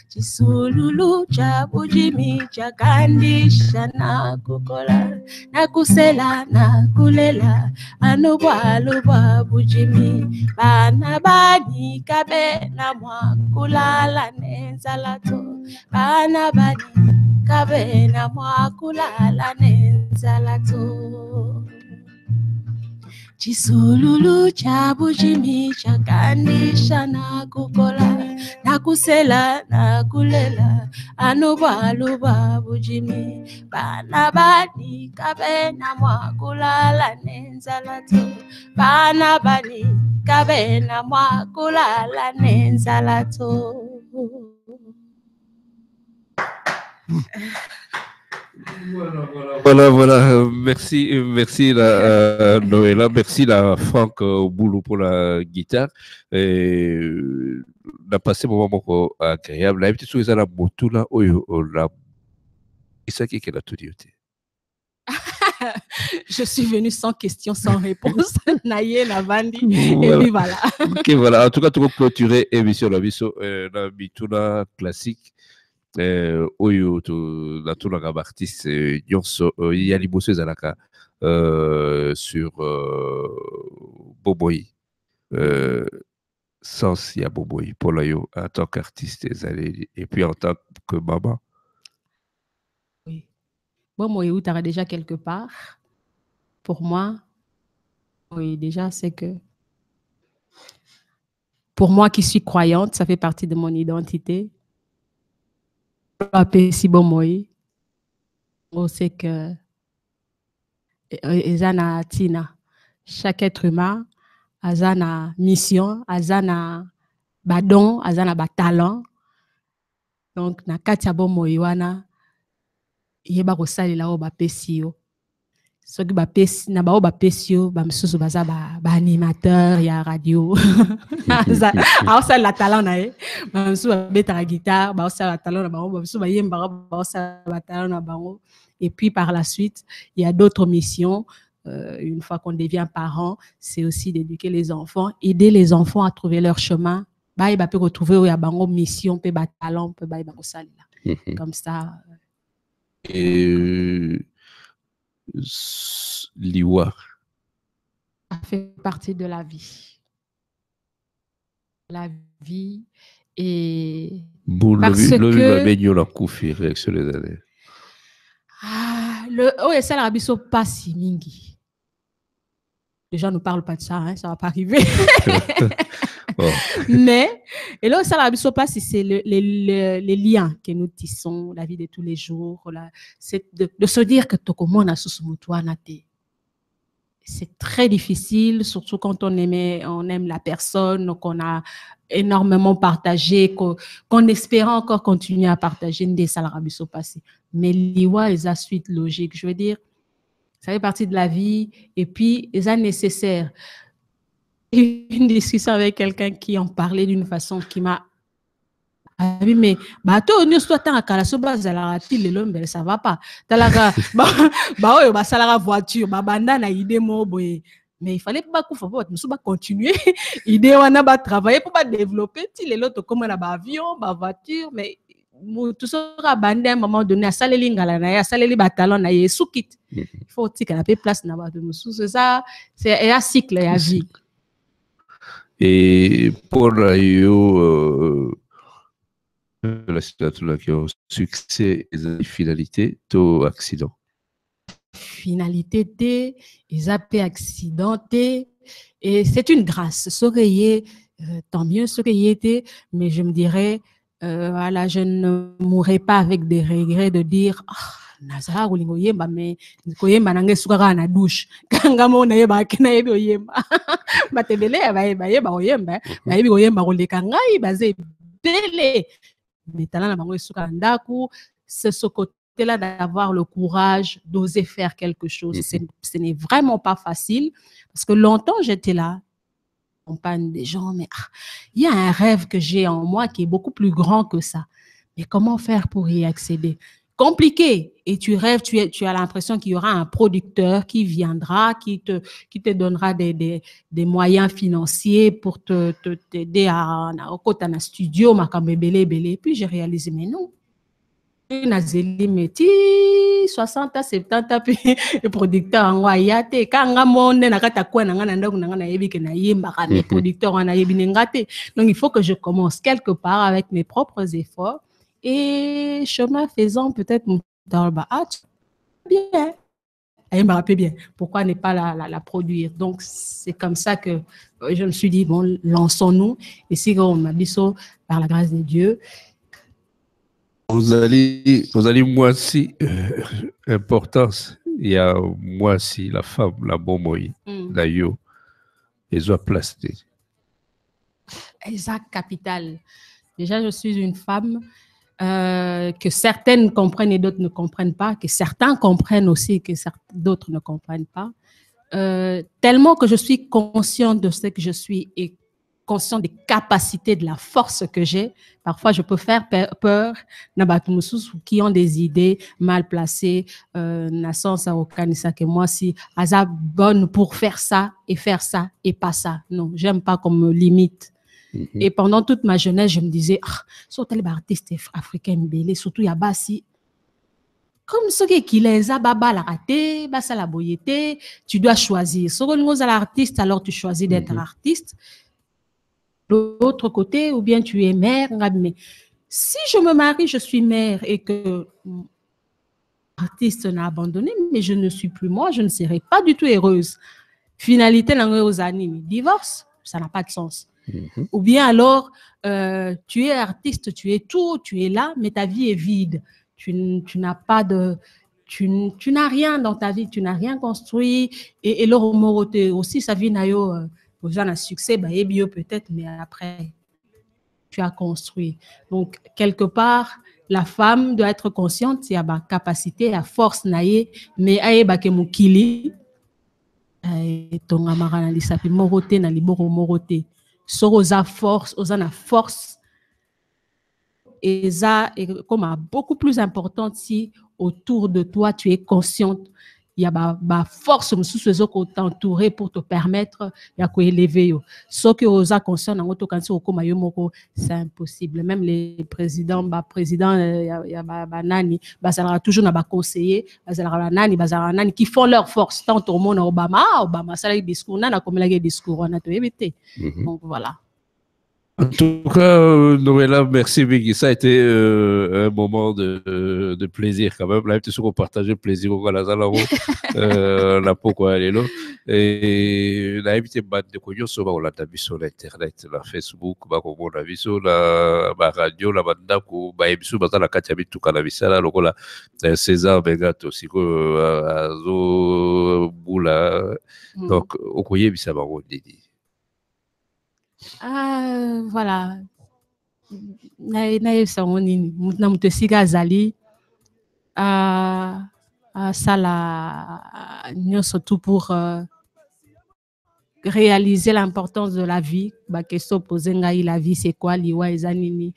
Chisululu cha bujimi cha kandisha na kukola na kusela na kulela anubwa bujimi bana bani kabe na mwa kulala nenzalato bana bani kabe na mwa kulala nenzalato Chisululu cha bujimi cha kandisha na kukola na kusela na kulela anuba bujimi bana bani kabe na mwa kulala nenzalato bana bani kabe na mwa kulala nenzalato. Voilà. Merci la Noëlla, merci la Franck Boulou pour la guitare. On a passé un moment agréable. La petite chose à la moto là, la. C'est ça qui est la tout dit. Je suis venue sans question, sans réponse. Naye, Navandi, et puis voilà. Ok, voilà. En tout cas, tu vas clôturer l'émission la Bituna classique. Oyo na tout le artiste nyonso ya liboso ezalaka sur Boboy sens ya Boboy pour yo en tant qu'artiste et puis en tant que maman. Oui. Bon, moi, tu as déjà quelque part. Pour moi, oui, déjà, c'est que pour moi qui suis croyante, ça fait partie de mon identité. Si bon moi, on sait que ezana tina chaque être humain a une mission, a une badon aza na talent. Donc na kati ya bomoi wana yeba kosalela oyo bapesi yo soki bapesi na bao bapesi yo bamisusu baza baanimateur ya radio aosalela talent na ye bamisusu babetaka guitare baosalela talent na bango bamisusu bayembaka baosalela batalent na bango. Et puis par la suite il y a d'autres missions. Une fois qu'on devient parent, c'est aussi d'éduquer les enfants, aider les enfants à trouver leur chemin. Bah, il va peut retrouver où il y a bango mission, peut ba talent, peut ba bango salela. Comme ça. Et Liwa. Ça fait partie de la vie. La vie et parce que oh et ça la biso pas si mingi. Les gens ne parlent pas de ça, hein, ça va pas arriver. Oh. Mais, et là, ça la biso pas si c'est les liens que nous tissons, la vie de tous les jours, c'est de se dire que tokomo na susumutua na te. C'est très difficile, surtout quand on aime la personne, qu'on a énormément partagé, qu'on espère encore continuer à partager des salariés passé. Mais liwa est la suite logique. Je veux dire, ça fait partie de la vie et puis c'est nécessaire. Une discussion avec quelqu'un qui en parlait d'une façon qui m'a oui, mais bateau nous soit tant à calaso bazalati le lombe ça va pas talaga oyo basalara voiture banda na idée mo boye mais il fallait pas qu'on faut pas continuer idée wana ba travailler pour pas développer ti les autres comme na ba avion ba voiture mais tout ça bande à un moment donné à saleli ngala na ya saleli ba talent na yesu kit il faut aussi que la place na ba de musu ça c'est un cycle ya vie. Et pour la situation qui a succès et finalité to accident. Finalité t ils appellent accidenté et c'est une grâce. Soreiller tant mieux soreiller mais je me dirais voilà je ne mourrai pas avec des regrets de dire nazara kulingo yemba mais koyemba nange sukaka na douche kanga mona yeba kina yebi oyemba batebele ba yeba oyemba ba yebi oyemba koleka ngai baze bele mais talent na bango esuka ndaku c'est ce côté-là d'avoir le courage d'oser faire quelque chose. Ce n'est vraiment pas facile parce que longtemps j'étais là compagne des gens mais il y a un rêve que j'ai en moi qui est beaucoup plus grand que ça. Mais comment faire pour y accéder? Compliqué. Et tu rêves, tu as l'impression qu'il y aura un producteur qui viendra, qui te donnera des moyens financiers pour t'aider à un studio, et puis j'ai réalisé, mais non. Nazeli meti 60 à 70 puis le producteur en wayate kanga monde na kata kwa na ngana ndako na ngana yebi ke na yemba ka mes producteurs na yebi ngate. Donc il faut que je commence quelque part avec mes propres efforts et chemin faisant peut-être dans le bien. Elle me rappelle bien. Pourquoi ne pas la produire? Donc c'est comme ça que je me suis dit bon lançons-nous et si on m'a dit ça par la grâce de Dieu. Vous allez moi si importance il y a moi si la femme la bomoi la yo ils ont place exact capital. Déjà je suis une femme que certaines comprennent et d'autres ne comprennent pas, que certains comprennent aussi et que d'autres ne comprennent pas, tellement que je suis consciente de ce que je suis et conscient des capacités, de la force que j'ai. Parfois, je peux faire peur qui ont des idées mal placées, n'a sens à aucun ça que moi si Aza bonne pour faire ça et pas ça. Non, j'aime pas qu'on me limite. Et pendant toute ma jeunesse, je me disais, surtout les artistes africains belés, surtout Yabasi, comme ce qui les a baba la raté, basa la boyété, tu dois choisir. Si tu es l'artiste, alors tu choisis d'être artiste. De l'autre côté, ou bien tu es mère. Mais si je me marie, je suis mère et que l'artiste n'a abandonné, mais je ne suis plus moi, je ne serai pas du tout heureuse. Finalité, aux années, divorce, ça n'a pas de sens. Ou bien alors, tu es artiste, tu es tout, tu es là, mais ta vie est vide. Tu n'as pas de... Tu n'as rien dans ta vie, tu n'as rien construit. Et l'hormoroté aussi, sa vie n'a eu... Vous avez un succès, bah, peut-être, mais après, tu as construit. Donc, quelque part, la femme doit être consciente, il y a ma capacité, à force naïe, mais aïe ba ke mukili, tonga marana lisapi morote na liboro morote. So osa force, osa na force, et ça est comme beaucoup plus importante si autour de toi tu es consciente. Il y a ba force mususu ezoko t'entourer pour te permettre ya ko élever yo. Ce que osa conscient na ngoto kansi okoma yo moko, c'est impossible. Même les présidents, ya ba nani, bazala toujours na ba conseiller, bazala nani qui font leur force tant au monde Obama ça les discours na comme les discours on a tout évité. Donc voilà. En tout cas, Noëlla, merci Biggie. Ça a été un moment de plaisir quand même. Là, tu sais qu'on partageait le plaisir au Galazalaro, la pourquoi elle est là. Et on a invité bande de cognos sur on l'a vu sur l'internet, la Facebook, on a vu sur la radio, la bande d'ako, émission dans la Katiabi tout canavisa là, le là César Begat aussi Azo Boula. Donc au coyer bisa baron Didi. Voilà. Na samonini na mutesika azali ça la surtout pour réaliser l'importance de la vie. Ba question posée ngai, la vie c'est quoi liwa ezanini.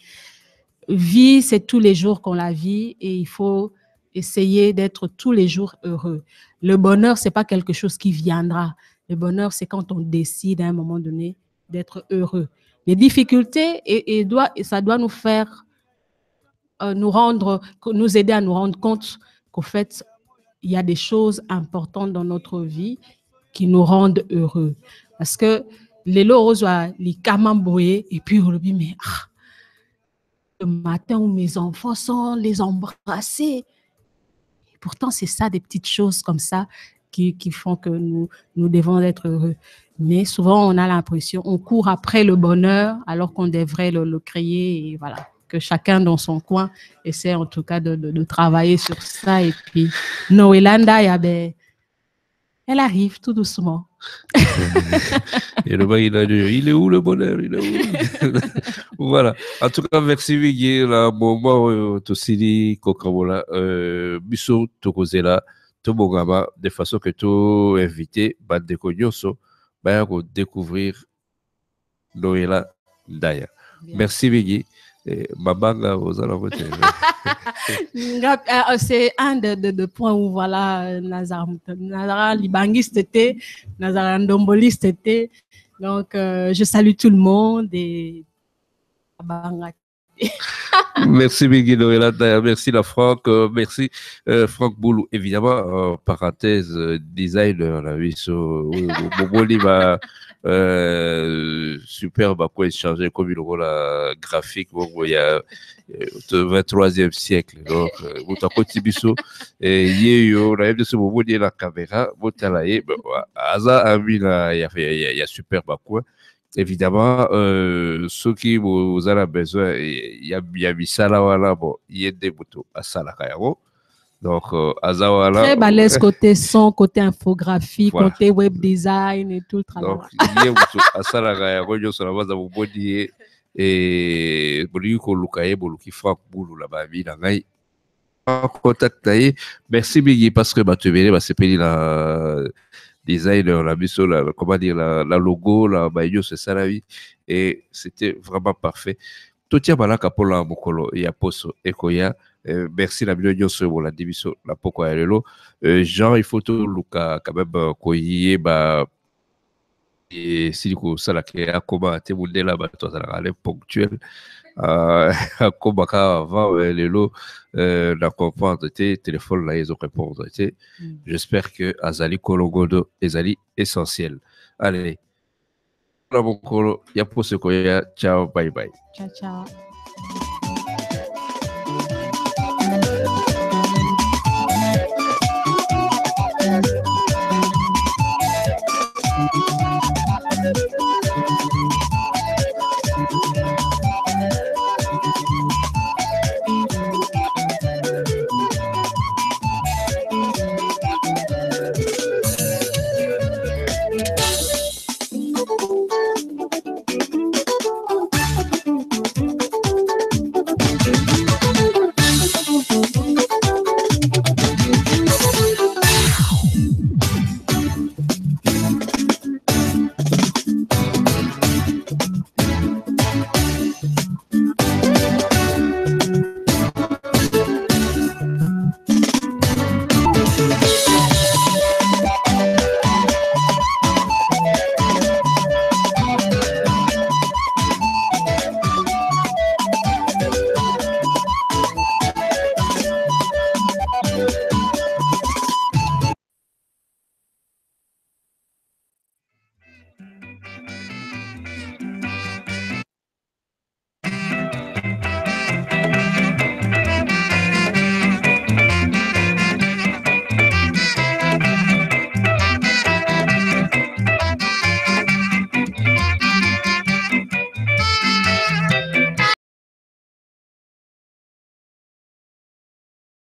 Vie c'est tous les jours qu'on la vit et il faut essayer d'être tous les jours heureux. Le bonheur c'est pas quelque chose qui viendra. Le bonheur c'est quand on décide à un moment donné d'être heureux. Les difficultés ça doit nous faire nous aider à nous rendre compte qu'au fait il y a des choses importantes dans notre vie qui nous rendent heureux. Parce que les lots les camamboyés et puis on dit mais le matin où mes enfants sont les embrasser. Et pourtant c'est ça, des petites choses comme ça qui font que nous devons être heureux. Mais souvent, on a l'impression, on court après le bonheur alors qu'on devrait le créer. Et voilà, que chacun dans son coin essaie en tout cas de travailler sur ça. Et puis, Noélanda, elle arrive tout doucement. Et le mec, il est où le bonheur? Il est où? Voilà. En tout cas, merci Viggy. La moment, Tosili, Kokamola, Bisso, Tokozela, Tomogama, de façon que tu invité, Bande de Cognoso, pour découvrir Noëlla Ndaya. Merci Viggy. Mabanga, vous allez c'est un de points où voilà, Nazar libangiste était, Nazar ndomboliste était. Donc, je salue tout le monde et merci Biggie Noëlla Ndaya, merci la Franck, merci Franck Boulou, évidemment, parenthèse, designer, on a vu sur Boboli va superbe à quoi échanger comme une rôle graphique, il y a au 23e siècle, donc vous t'en continuez et il y a de ce moment la caméra, vous t'allez, Aza a mis là, il y a superbe à quoi. Évidemment, ceux qui vous en ont besoin, il y a Misala Wala, bon, il y a des motos à Salakayaro. Donc, Azawala. Très balèze côté son, côté infographie, voilà. Côté web design et tout le travail. Donc, il y a motos à Salakayaro, il y a sur la base de mon body et Boluko Lukaye, Boluki Franck Boulou, là-bas, Milangaï. En contact, merci Biggie, parce que tu verrais, c'est pédé la. Designer, la mission, comment dire, la logo, la maillot, c'est ça la vie. Et c'était vraiment parfait. Tout tient malaka pour la mokolo, il y a poso, ekoya. Merci la million sur la division, la poko et le Jean, il faut tout, Luka, quand même, koye, et si vous savez que comment témoigner là-bas, toi, ça a l'air ponctuel. Comme avant, les lots, la comprendre, téléphone, là, ils ont répondu. J'espère que Azali Kolongodo est essentiel. Allez, il y a pour ce qu'il y a. Ciao, bye bye. Ciao, ciao.